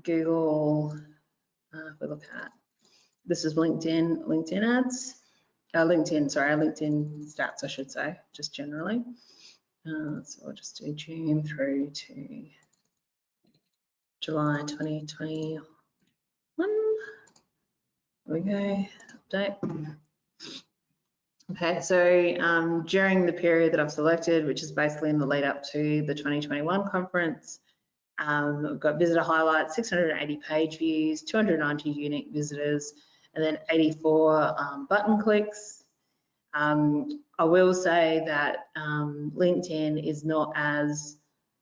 Google. If we look at, this is LinkedIn ads, LinkedIn stats, I should say, just generally. So I'll just do June through to July 2021. There we go, update. Okay, so during the period that I've selected, which is basically in the lead up to the 2021 conference, we've got visitor highlights, 680 page views, 290 unique visitors, and then 84 button clicks. I will say that LinkedIn is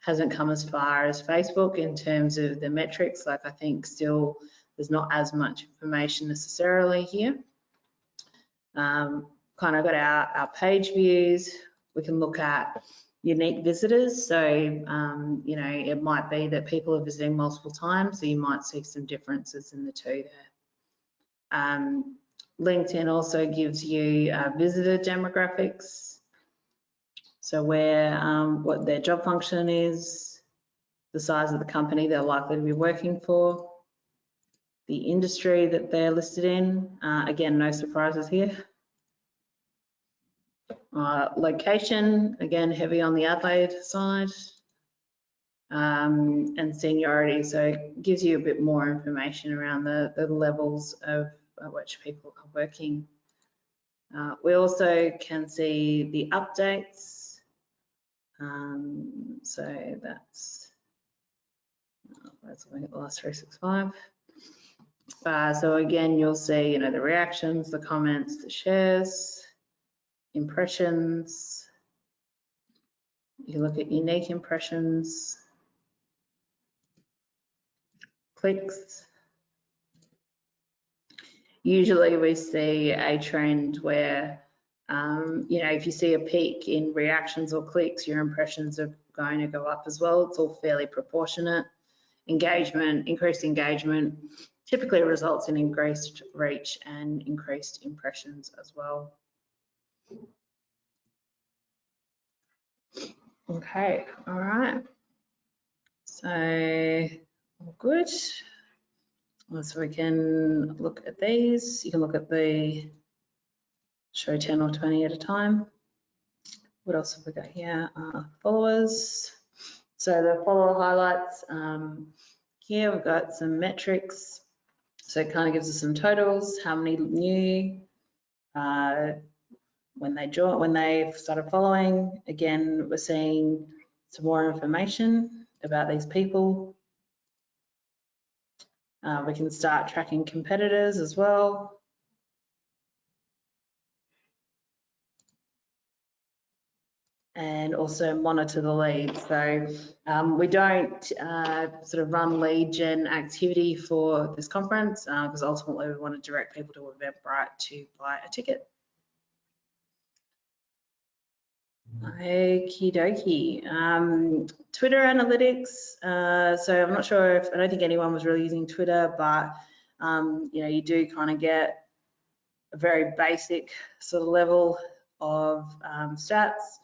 hasn't come as far as Facebook in terms of the metrics. Like, I think still there's not as much information necessarily here. Kind of got our page views. We can look at unique visitors. So, it might be that people are visiting multiple times, so you might see some differences in the two there. LinkedIn also gives you visitor demographics. So where, what their job function is, the size of the company they're likely to be working for, the industry that they're listed in. Again, no surprises here. Location, again, heavy on the Adelaide side, and seniority. So it gives you a bit more information around the levels of at which people are working. We also can see the updates. So that's looking at the last 365. So again, you'll see, the reactions, the comments, the shares, impressions. You can look at unique impressions, clicks. Usually we see a trend where, if you see a peak in reactions or clicks, your impressions are going to go up as well. It's all fairly proportionate. Engagement, increased engagement typically results in increased reach and increased impressions as well. Okay, all right. So, all good. So we can look at these. You can look at the show 10 or 20 at a time. What else have we got here? Followers. So the follower highlights. Here we've got some metrics. So it kind of gives us some totals, how many new, when they started following. Again, we're seeing some more information about these people. We can start tracking competitors as well. And also monitor the leads. So we don't sort of run lead gen activity for this conference because ultimately we want to direct people to Eventbrite to buy a ticket. Okie dokie. Twitter analytics. So I'm not sure I don't think anyone was really using Twitter, but you do kind of get a very basic sort of level of stats.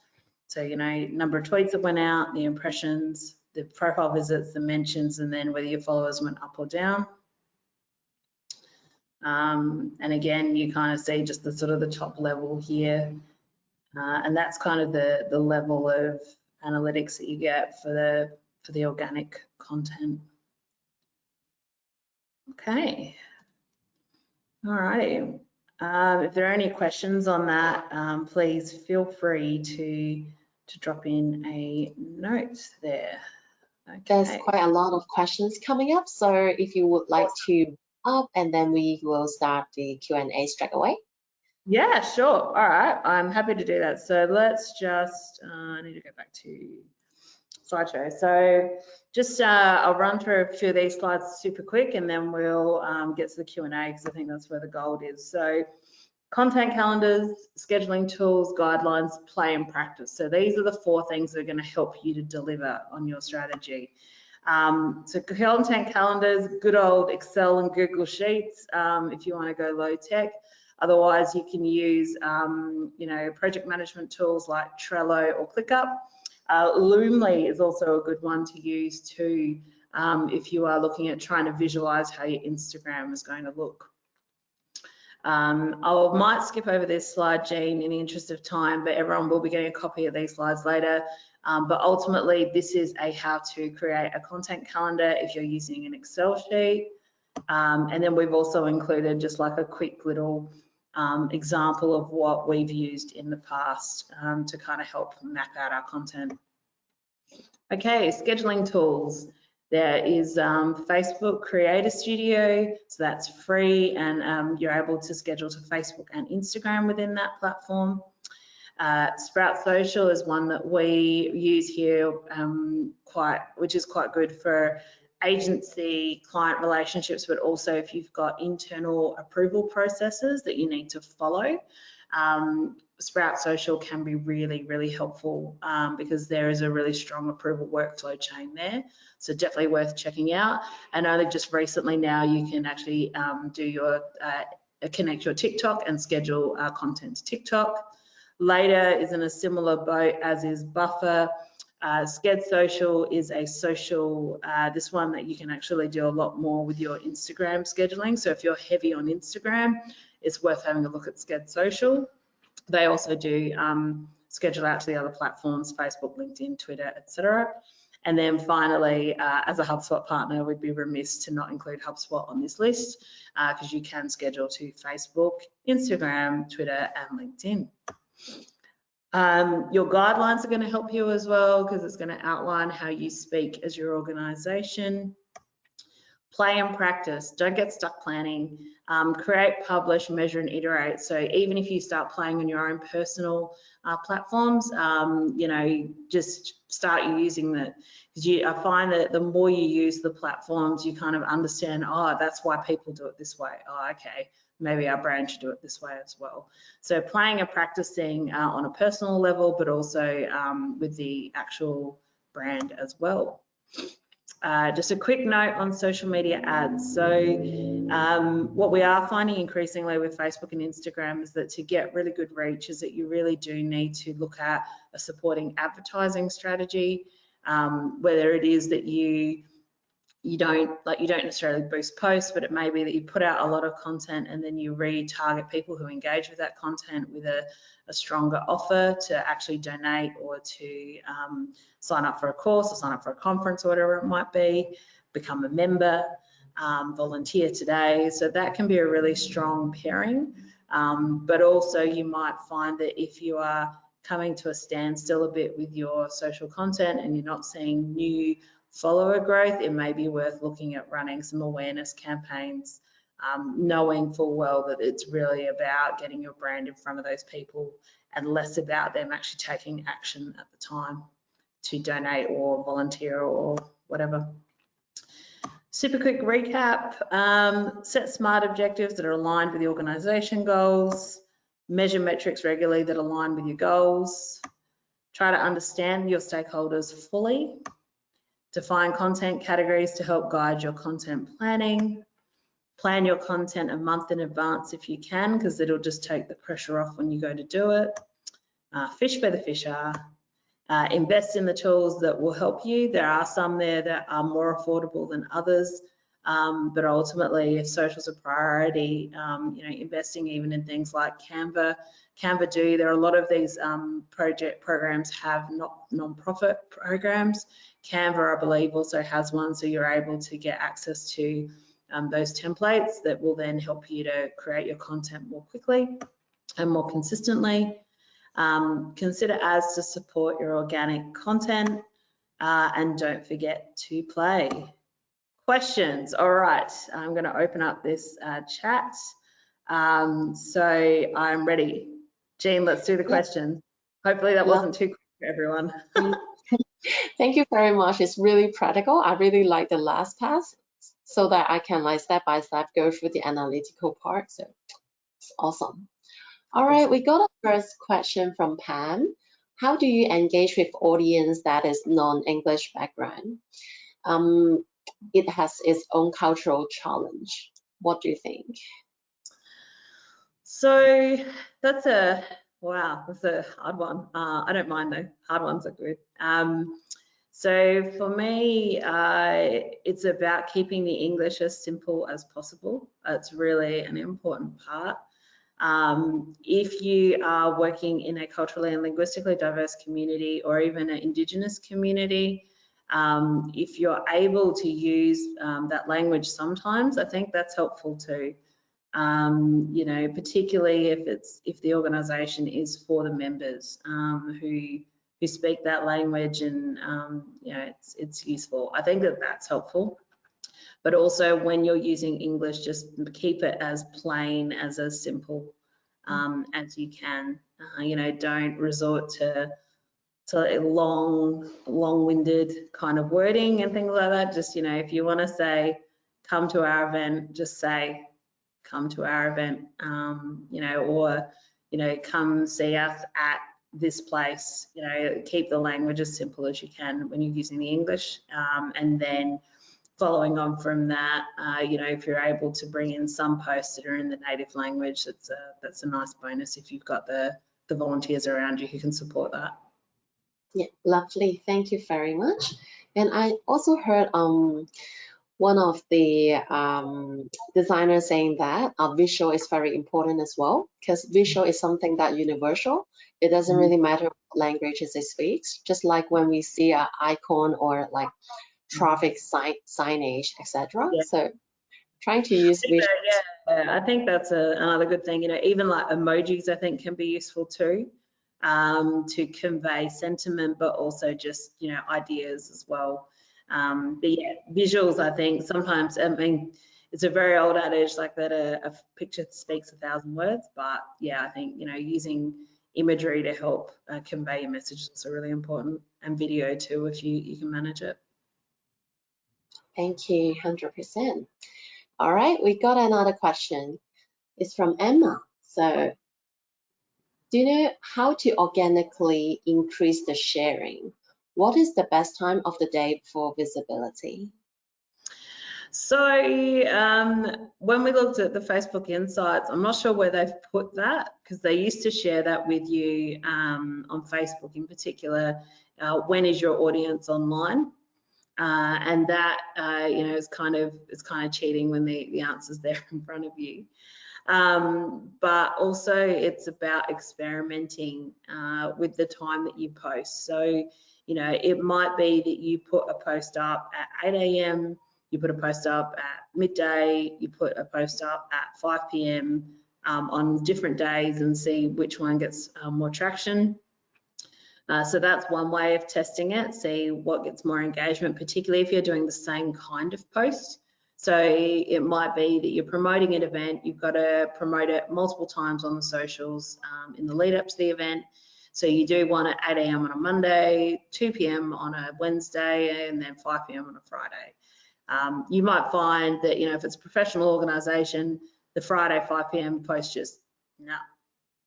So, number of tweets that went out, the impressions, the profile visits, the mentions, and then whether your followers went up or down. And again, you kind of see just the sort of the top level here. And that's kind of the level of analytics that you get for the organic content. Okay. All righty. If there are any questions on that, please feel free to drop in a note there. There's Okay. quite a lot of questions coming up, so if you would like to up, and then we will start the Q&A straight away. Yeah, sure. All right, I'm happy to do that. So let's just, I need to go back to slideshow. So just, I'll run through a few of these slides super quick, and then we'll get to the Q&A because I think that's where the gold is. So content calendars, scheduling tools, guidelines, play and practice. So these are the 4 things that are going to help you to deliver on your strategy. So content calendars, good old Excel and Google Sheets if you want to go low tech. Otherwise, you can use, you know, project management tools like Trello or ClickUp. Loomly is also a good one to use too if you are looking at trying to visualize how your Instagram is going to look. I might skip over this slide, Jean, in the interest of time, but everyone will be getting a copy of these slides later. But ultimately, this is a how to create a content calendar if you're using an Excel sheet. And then we've also included just like a quick little example of what we've used in the past to kind of help map out our content. Okay, scheduling tools. There is Facebook Creator Studio, so that's free, and you're able to schedule to Facebook and Instagram within that platform. Sprout Social is one that we use here which is quite good for agency client relationships, but also if you've got internal approval processes that you need to follow. Sprout Social can be really, really helpful because there is a really strong approval workflow chain there. So definitely worth checking out. And only just recently now you can actually do your connect your TikTok and schedule content to TikTok. Later is in a similar boat as is Buffer. Sched Social is a social, this one that you can actually do a lot more with your Instagram scheduling. So if you're heavy on Instagram, it's worth having a look at Sched Social. They also do schedule out to the other platforms, Facebook, LinkedIn, Twitter, etc. And then finally, as a HubSpot partner, we'd be remiss to not include HubSpot on this list because you can schedule to Facebook, Instagram, Twitter, and LinkedIn. Your guidelines are going to help you as well because it's going to outline how you speak as your organization. Play and practice, don't get stuck planning. Create, publish, measure and iterate. So even if you start playing on your own personal platforms, you know, just start using that. Because I find that the more you use the platforms, you kind of understand, oh, that's why people do it this way. Oh, okay, maybe our brand should do it this way as well. So playing and practicing on a personal level, but also with the actual brand as well. Just a quick note on social media ads. So what we are finding increasingly with Facebook and Instagram is that to get really good reach is that you really do need to look at a supporting advertising strategy, whether it is that you don't necessarily boost posts, but it may be that you put out a lot of content and then you retarget people who engage with that content with a stronger offer to actually donate or to sign up for a course or sign up for a conference or whatever it might be, become a member, volunteer today. So that can be a really strong pairing. But also you might find that if you are coming to a standstill a bit with your social content and you're not seeing new follower growth, it may be worth looking at running some awareness campaigns, knowing full well that it's really about getting your brand in front of those people and less about them actually taking action at the time to donate or volunteer or whatever. Super quick recap, set SMART objectives that are aligned with the organisation goals, measure metrics regularly that align with your goals, try to understand your stakeholders fully, define content categories to help guide your content planning. Plan your content a month in advance if you can, because it'll just take the pressure off when you go to do it. Fish where the fish are. Invest in the tools that will help you. There are some there that are more affordable than others, but ultimately, if social's a priority, you know, investing even in things like Canva do. There are a lot of these programs have non-profit programs. Canva, I believe, also has one, so you're able to get access to those templates that will then help you to create your content more quickly and more consistently. Consider ads to support your organic content. and don't forget to play. Questions? All right, I'm going to open up this chat. So I'm ready. Jean, let's do the Yeah, questions. Hopefully that wasn't too quick for everyone. lovely. Thank you very much. It's really practical. I really like the last pass so that I can like step by step go through the analytical part. So it's awesome. All right, we got a first question from Pam. How do you engage with audience that is non-English background? Um, it has its own cultural challenge. What do you think? So that's a hard one. I don't mind though. Hard ones are good. So for me, it's about keeping the English as simple as possible. It's really an important part. If you are working in a culturally and linguistically diverse community or even an Indigenous community, if you're able to use that language sometimes, I think that's helpful too. You know, particularly if the organisation is for the members who speak that language, and you know, it's useful. I think that's helpful. But also when you're using English, just keep it as plain, as simple as you can. You know, don't resort to long-winded kind of wording and things like that. Just, you know, if you want to say, come to our event, just say, come to our event, you know, or, you know, come see us at this place. You know, keep the language as simple as you can when you're using the English, and then following on from that, you know, if you're able to bring in some posts that are in the native language, that's a nice bonus if you've got the volunteers around you who can support that. Yeah, lovely. Thank you very much. And I also heard one of the designers saying that visual is very important as well, because visual is something that universal. It doesn't really matter what languages it speaks. Just like when we see an icon or like traffic signage, etc. Yeah. So trying to use visual. Yeah, I think that's another good thing. You know, even like emojis, I think can be useful too, to convey sentiment, but also just, you know, ideas as well. But yeah, visuals, I think sometimes, I mean, it's a very old adage like that a picture speaks 1,000 words, but yeah, I think, you know, using imagery to help convey your message is also really important, and video too if you can manage it. Thank you, 100%. All right, we got another question. It's from Emma. So, do you know how to organically increase the sharing? What is the best time of the day for visibility? So when we looked at the Facebook Insights, I'm not sure where they've put that, because they used to share that with you on Facebook in particular. When is your audience online? And that you know, it's kind of cheating when the answer's there in front of you. But also it's about experimenting with the time that you post. So, you know, it might be that you put a post up at 8 a.m., you put a post up at midday, you put a post up at 5 p.m. On different days, and see which one gets more traction. So that's one way of testing it, see what gets more engagement, particularly if you're doing the same kind of post. So it might be that you're promoting an event, you've got to promote it multiple times on the socials in the lead up to the event. So you do one at 8 a.m. on a Monday, 2 p.m. on a Wednesday, and then 5 p.m. on a Friday. You might find that, you know, if it's a professional organisation, the Friday 5 p.m. post just, no,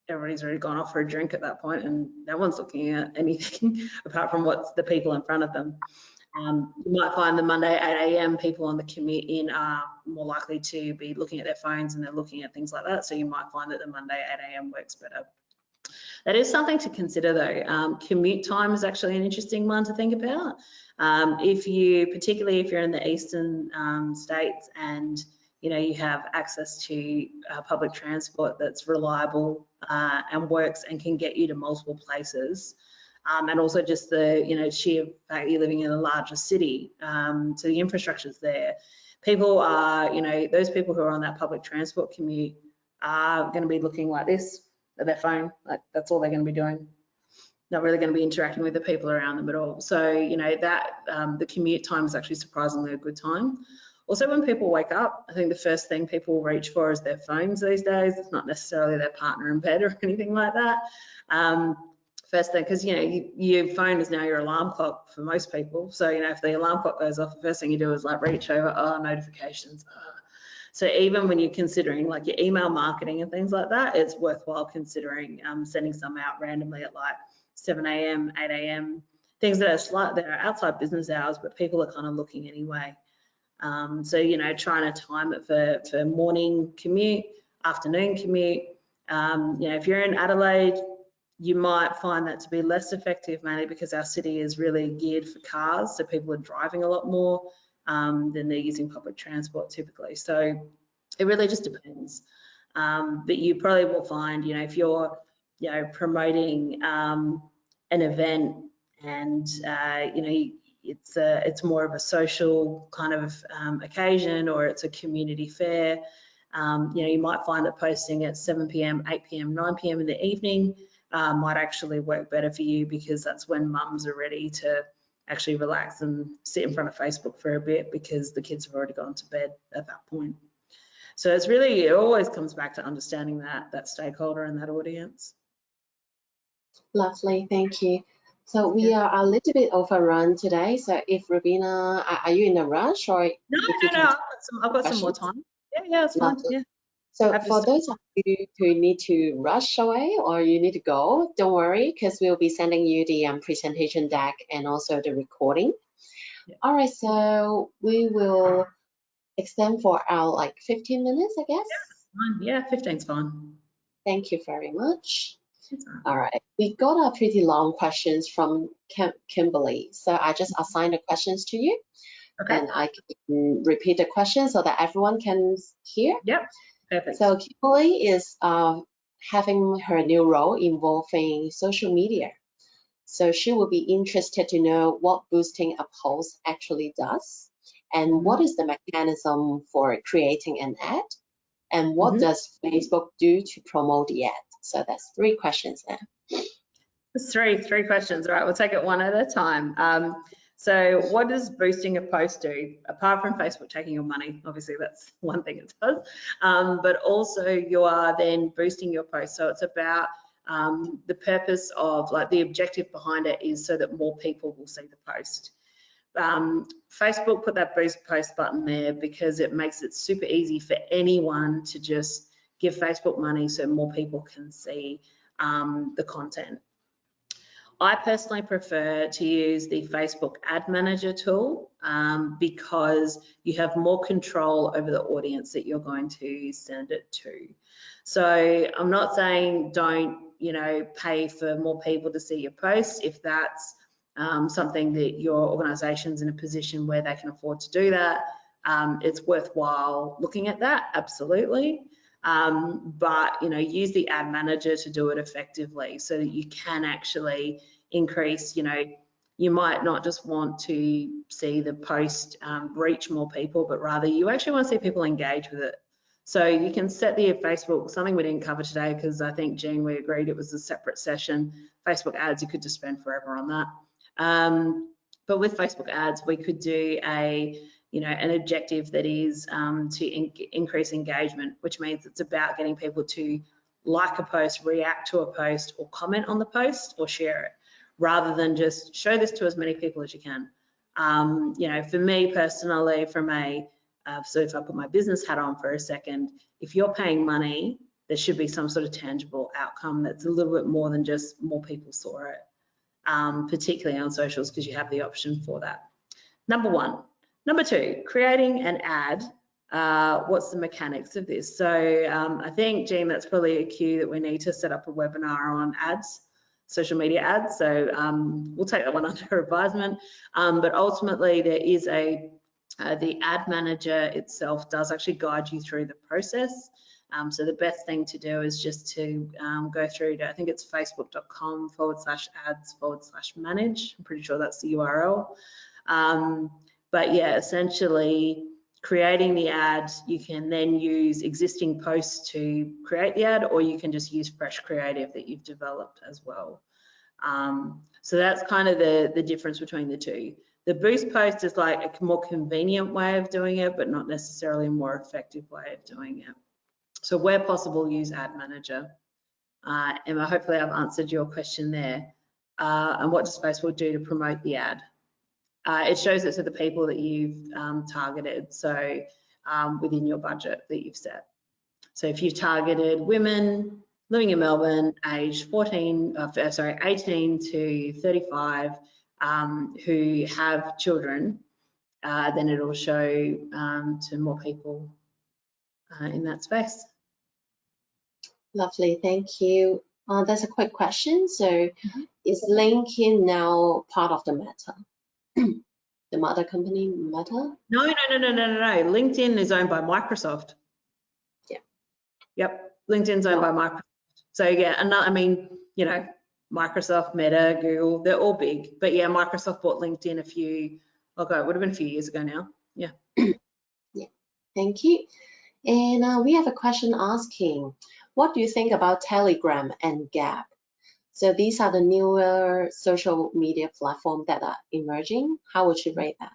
everybody's already gone off for a drink at that point, and no one's looking at anything apart from what's the people in front of them. You might find the Monday 8 a.m. people on the commute in are more likely to be looking at their phones, and they're looking at things like that. So you might find that the Monday 8 a.m. works better. That is something to consider though. Commute time is actually an interesting one to think about. Particularly if you're in the eastern states and you know you have access to public transport that's reliable and works and can get you to multiple places. And also just the, you know, sheer fact that you're living in a larger city, so the infrastructure's there. People are, you know, those people who are on that public transport commute are going to be looking like this at their phone, like that's all they're going to be doing. not really going to be interacting with the people around them at all. So, you know, that the commute time is actually surprisingly a good time. Also, when people wake up, I think the first thing people reach for is their phones these days. It's not necessarily their partner in bed or anything like that. First thing, because, you know, your phone is now your alarm clock for most people. So, you know, if the alarm clock goes off, the first thing you do is like reach over, oh, notifications. So even when you're considering like your email marketing and things like that, it's worthwhile considering sending some out randomly at like 7 a.m., 8 a.m., things that are outside business hours, but people are kind of looking anyway. So, you know, trying to time it for morning commute, afternoon commute. You know, if you're in Adelaide, you might find that to be less effective, mainly because our city is really geared for cars. So people are driving a lot more than they're using public transport typically. So it really just depends. But you probably will find, you know, if you're, you know, promoting an event and, you know, it's more of a social kind of occasion, or it's a community fair, you know, you might find that posting at 7 p.m, 8 p.m, 9 p.m. in the evening might actually work better for you, because that's when mums are ready to actually relax and sit in front of Facebook for a bit, because the kids have already gone to bed at that point. So it's really, it always comes back to understanding that stakeholder and that audience. Lovely, thank you. So we Yeah. are a little bit overrun today. So if Rubina, are you in a rush, or if you can take I've got some more questions? time. Yeah, it's fine. Lovely. Yeah, So happy to for start. those of you who need to rush away or you need to go, don't worry, because we'll be sending you the presentation deck and also the recording. Yeah. All right, so we will extend for our like 15 minutes, I guess. Yeah, 15's fine. Thank you very much. All right, we got a pretty long questions from Kimberly. So I just assigned the questions to you, Okay. and I can repeat the questions so that everyone can hear. Yep. Perfect. So Kimberly is having her new role involving social media. So she will be interested to know what boosting a post actually does, and what is the mechanism for creating an ad, and what does Facebook do to promote the ad. So that's 3 questions now. It's three questions. All right, we'll take it one at a time. So what does boosting a post do? Apart from Facebook taking your money, obviously that's one thing it does, but also you are then boosting your post. So it's about the purpose of, like, the objective behind it is so that more people will see the post. Facebook put that boost post button there because it makes it super easy for anyone to just give Facebook money so more people can see the content. I personally prefer to use the Facebook Ad Manager tool because you have more control over the audience that you're going to send it to. So I'm not saying don't, you know, pay for more people to see your posts if that's something that your organization's in a position where they can afford to do that. It's worthwhile looking at that, absolutely. But, you know, use the ad manager to do it effectively so that you can actually increase, you know, you might not just want to see the post reach more people, but rather you actually want to see people engage with it. So you can set the Facebook, something we didn't cover today because I think, Jean, we agreed it was a separate session. Facebook ads, you could just spend forever on that. But with Facebook ads, we could do an objective that is to increase engagement, which means it's about getting people to like a post, react to a post, or comment on the post, or share it, rather than just show this to as many people as you can. You know, for me personally, so if I put my business hat on for a second, if you're paying money, there should be some sort of tangible outcome that's a little bit more than just more people saw it, particularly on socials, because you have the option for that. Number 1. Number 2, creating an ad. What's the mechanics of this? So I think, Jean, that's probably a cue that we need to set up a webinar on ads, social media ads. So we'll take that one under advisement. But ultimately, there is the ad manager itself does actually guide you through the process. So the best thing to do is just to go through to, I think it's facebook.com/ads/manage. I'm pretty sure that's the URL. But yeah, essentially creating the ad, you can then use existing posts to create the ad, or you can just use fresh creative that you've developed as well. So that's kind of the difference between the two. The boost post is like a more convenient way of doing it, but not necessarily a more effective way of doing it. So where possible, use Ad Manager. Emma, hopefully I've answered your question there. And what does Facebook do to promote the ad? It shows it to the people that you've targeted, so within your budget that you've set. So if you've targeted women living in Melbourne, aged 18 to 35, who have children, then it'll show to more people in that space. Lovely, thank you. There's a quick question. So is LinkedIn now part of the Meta? The mother company, Meta? No. LinkedIn is owned by Microsoft. Yeah. Yep, LinkedIn's owned by Microsoft. So yeah, I mean, you know, Microsoft, Meta, Google, they're all big. But yeah, Microsoft bought LinkedIn it would have been a few years ago now. Yeah. Yeah, thank you. And we have a question asking, what do you think about Telegram and Gap? So these are the newer social media platforms that are emerging. How would you rate that?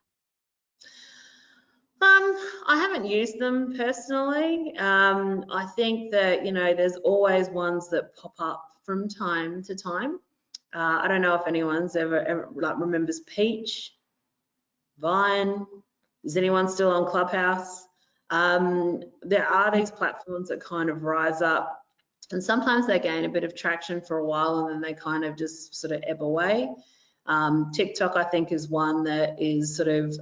I haven't used them personally. I think that, you know, there's always ones that pop up from time to time. I don't know if anyone's ever like remembers Peach, Vine. Is anyone still on Clubhouse? There are these platforms that kind of rise up, and sometimes they gain a bit of traction for a while and then they kind of just sort of ebb away. TikTok, I think, is one that is sort of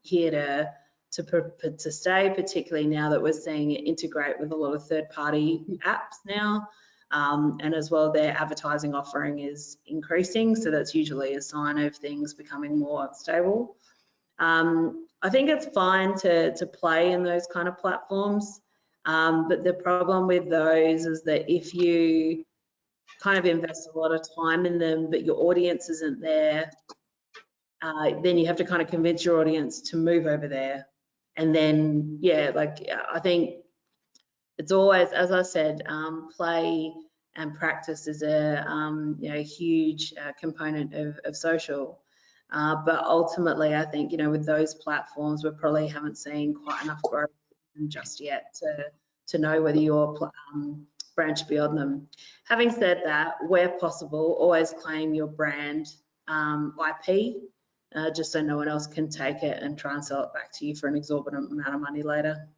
here to stay, particularly now that we're seeing it integrate with a lot of third-party apps now. And as well, their advertising offering is increasing, so that's usually a sign of things becoming more stable. I think it's fine to play in those kind of platforms, but the problem with those is that if you kind of invest a lot of time in them, but your audience isn't there, then you have to kind of convince your audience to move over there. And then, yeah, like I think it's always, as I said, play and practice is a you know, huge component of social. But ultimately, I think, you know, with those platforms, we probably haven't seen quite enough growth just yet to know whether your brand should be on them. Having said that, where possible, always claim your brand IP, just so no one else can take it and try and sell it back to you for an exorbitant amount of money later.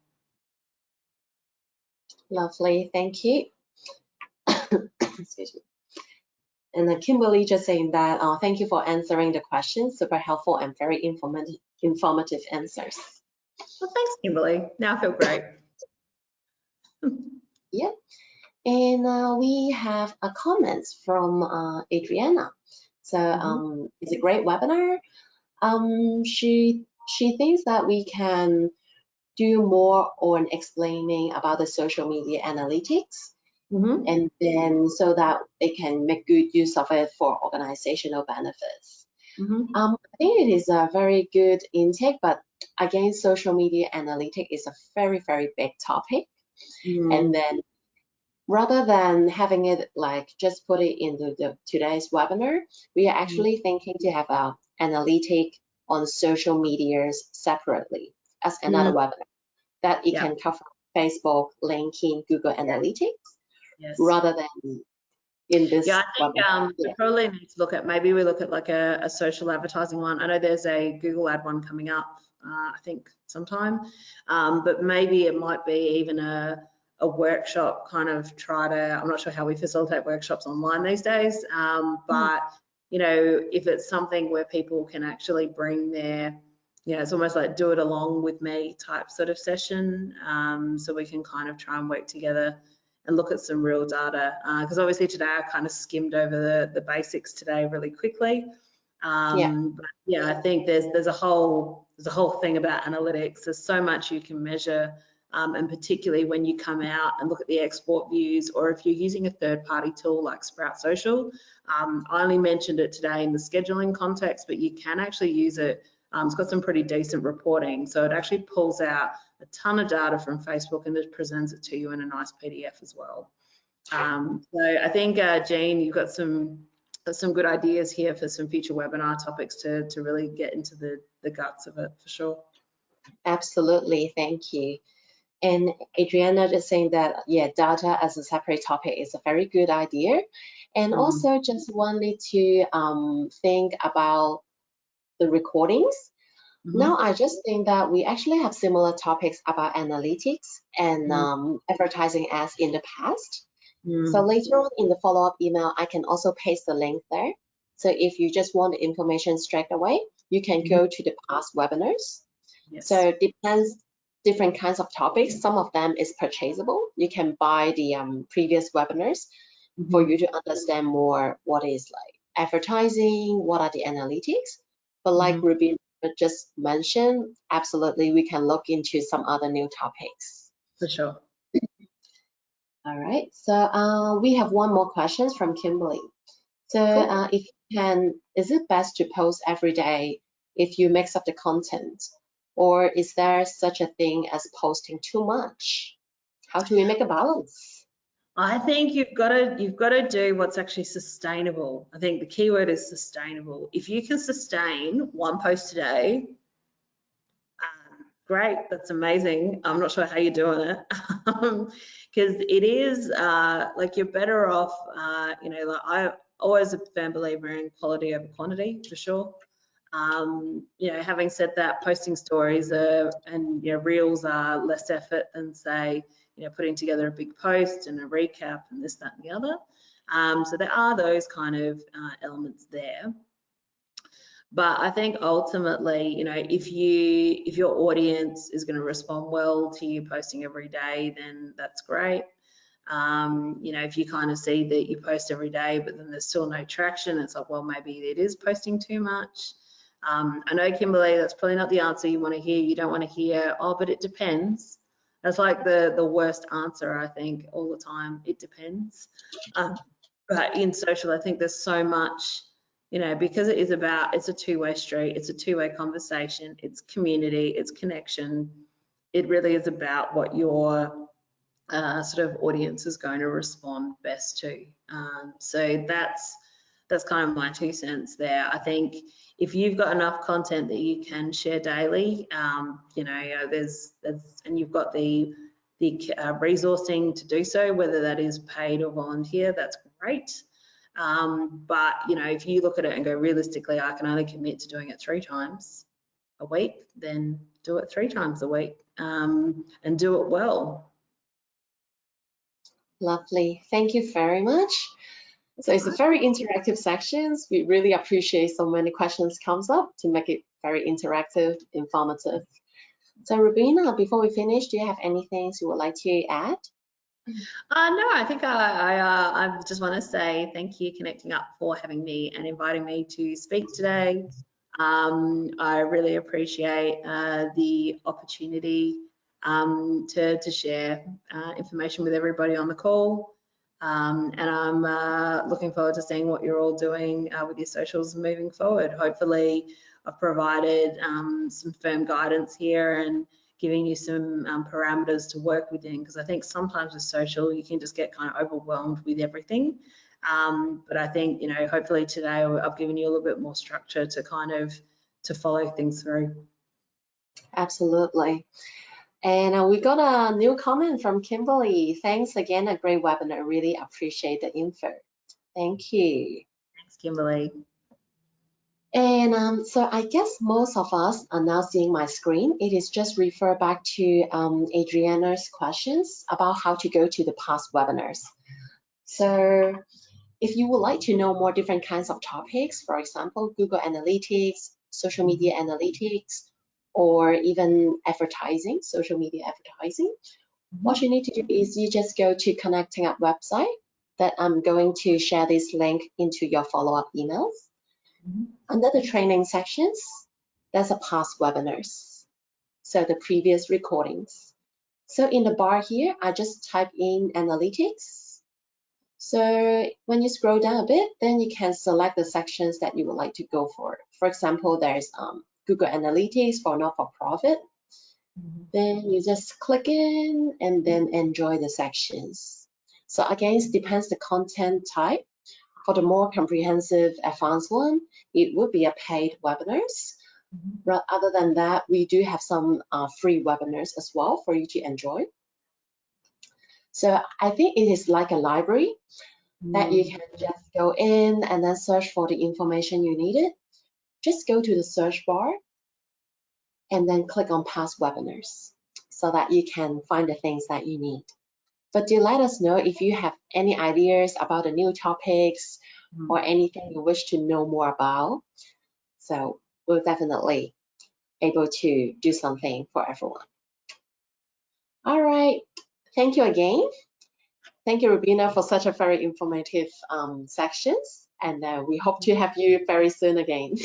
Lovely, thank you. Excuse me. And then Kimberly just saying that, thank you for answering the questions, super helpful and very informative answers. Well, thanks, Kimberly. Now I feel great. Yeah, and we have a comments from Adriana. So it's a great webinar. She thinks that we can do more on explaining about the social media analytics. And then so that they can make good use of it for organizational benefits. I think it is a very good intake, but again, social media analytics is a very, very big topic. And then rather than having it like just put it into today's webinar, we are actually thinking to have an analytic on social medias separately as another webinar that it can cover Facebook, LinkedIn, Google Analytics. Yes. Rather than in this. Yeah, I think we probably need to look at, maybe we look at like a social advertising one. I know there's a Google ad one coming up, I think sometime, but maybe it might be even a workshop kind of I'm not sure how we facilitate workshops online these days, but you know, if it's something where people can actually bring their, you know, it's almost like do it along with me type sort of session, so we can kind of try and work together and look at some real data, because obviously today I kind of skimmed over the basics today really quickly. But yeah, I think there's a whole thing about analytics. There's so much you can measure, and particularly when you come out and look at the export views, or if you're using a third-party tool like Sprout Social. I only mentioned it today in the scheduling context, but you can actually use it. It's got some pretty decent reporting, so it actually pulls out a ton of data from Facebook and it presents it to you in a nice PDF as well. So I think, Jean, you've got some some good ideas here for some future webinar topics to really get into the guts of it for sure. Absolutely, thank you. And Adriana just saying that, yeah, data as a separate topic is a very good idea. And also just wanted to think about the recordings. Now, I just think that we actually have similar topics about analytics and advertising as in the past. So later on in the follow-up email, I can also paste the link there. So if you just want the information straight away, you can go to the past webinars. Yes. So it depends, different kinds of topics. Some of them is purchasable. You can buy the previous webinars for you to understand more what is like advertising, what are the analytics. But like Ruby just mentioned, absolutely, we can look into some other new topics. For sure. All right, so we have one more question from Kimberly. So Cool. if you can, is it best to post every day if you mix up the content? Or is there such a thing as posting too much? How do we make a balance? I think you've got to do what's actually sustainable. I think the key word is sustainable. If you can sustain one post a day, great, that's amazing. I'm not sure how you're doing it, because it is like you're better off. You know, like I always a firm believer in quality over quantity for sure. You know, having said that, posting stories and you know, reels are less effort than say, you know, putting together a big post and a recap and this, that, and the other. So there are those kind of elements there. But I think ultimately, you know, if your audience is going to respond well to you posting every day, then that's great. You know, if you kind of see that you post every day, but then there's still no traction, it's like, well, maybe it is posting too much. I know, Kimberly, that's probably not the answer you want to hear. You don't want to hear, oh, but it depends. That's like the worst answer, I think, all the time. It depends. But in social, I think there's so much, you know, because it is about, it's a two-way street, it's a two-way conversation, it's community, it's connection. It really is about what your sort of audience is going to respond best to. So that's kind of my 2 cents there. I think if you've got enough content that you can share daily, you know, and you've got the resourcing to do so, whether that is paid or volunteer, that's great. But you know, if you look at it and go, realistically, I can only commit to doing it 3 times a week, then do it 3 times a week, and do it well. Lovely, thank you very much. So it's a very interactive sections. We really appreciate so many questions comes up to make it very interactive, informative. So Rubina, before we finish, do you have anything you would like to add? No, I think I just want to say thank you, Connecting Up, for having me and inviting me to speak today. I really appreciate the opportunity to share information with everybody on the call. And I'm looking forward to seeing what you're all doing with your socials moving forward. Hopefully, I've provided some firm guidance here and giving you some parameters to work within, because I think sometimes with social you can just get kind of overwhelmed with everything. But I think, you know, hopefully today I've given you a little bit more structure to kind of to follow things through. Absolutely. And we got a new comment from Kimberly. Thanks again, a great webinar. Really appreciate the info. Thank you. Thanks, Kimberly. And so I guess most of us are now seeing my screen. It is just refer back to Adriana's questions about how to go to the past webinars. So if you would like to know more different kinds of topics, for example, Google Analytics, social media analytics, or even advertising, social media advertising, what you need to do is you just go to Connecting Up website that I'm going to share this link into your follow-up emails. Under the training sections, there's a past webinars, so the previous recordings. So in the bar here, I just type in analytics. So when you scroll down a bit, then you can select the sections that you would like to go for. For example, there's Google Analytics for not-for-profit. Then you just click in and then enjoy the sections. So again, it depends the content type. For the more comprehensive advanced one, it would be a paid webinars. But other than that, we do have some free webinars as well for you to enjoy. So I think it is like a library that you can just go in and then search for the information you needed. Just go to the search bar and then click on past webinars so that you can find the things that you need. But do let us know if you have any ideas about the new topics or anything you wish to know more about. So we'll definitely able to do something for everyone. All right. Thank you again. Thank you, Rubina, for such a very informative sections. And we hope to have you very soon again.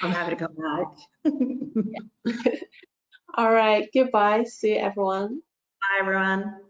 I'm happy to come back. All right. Goodbye. See you, everyone. Bye, everyone.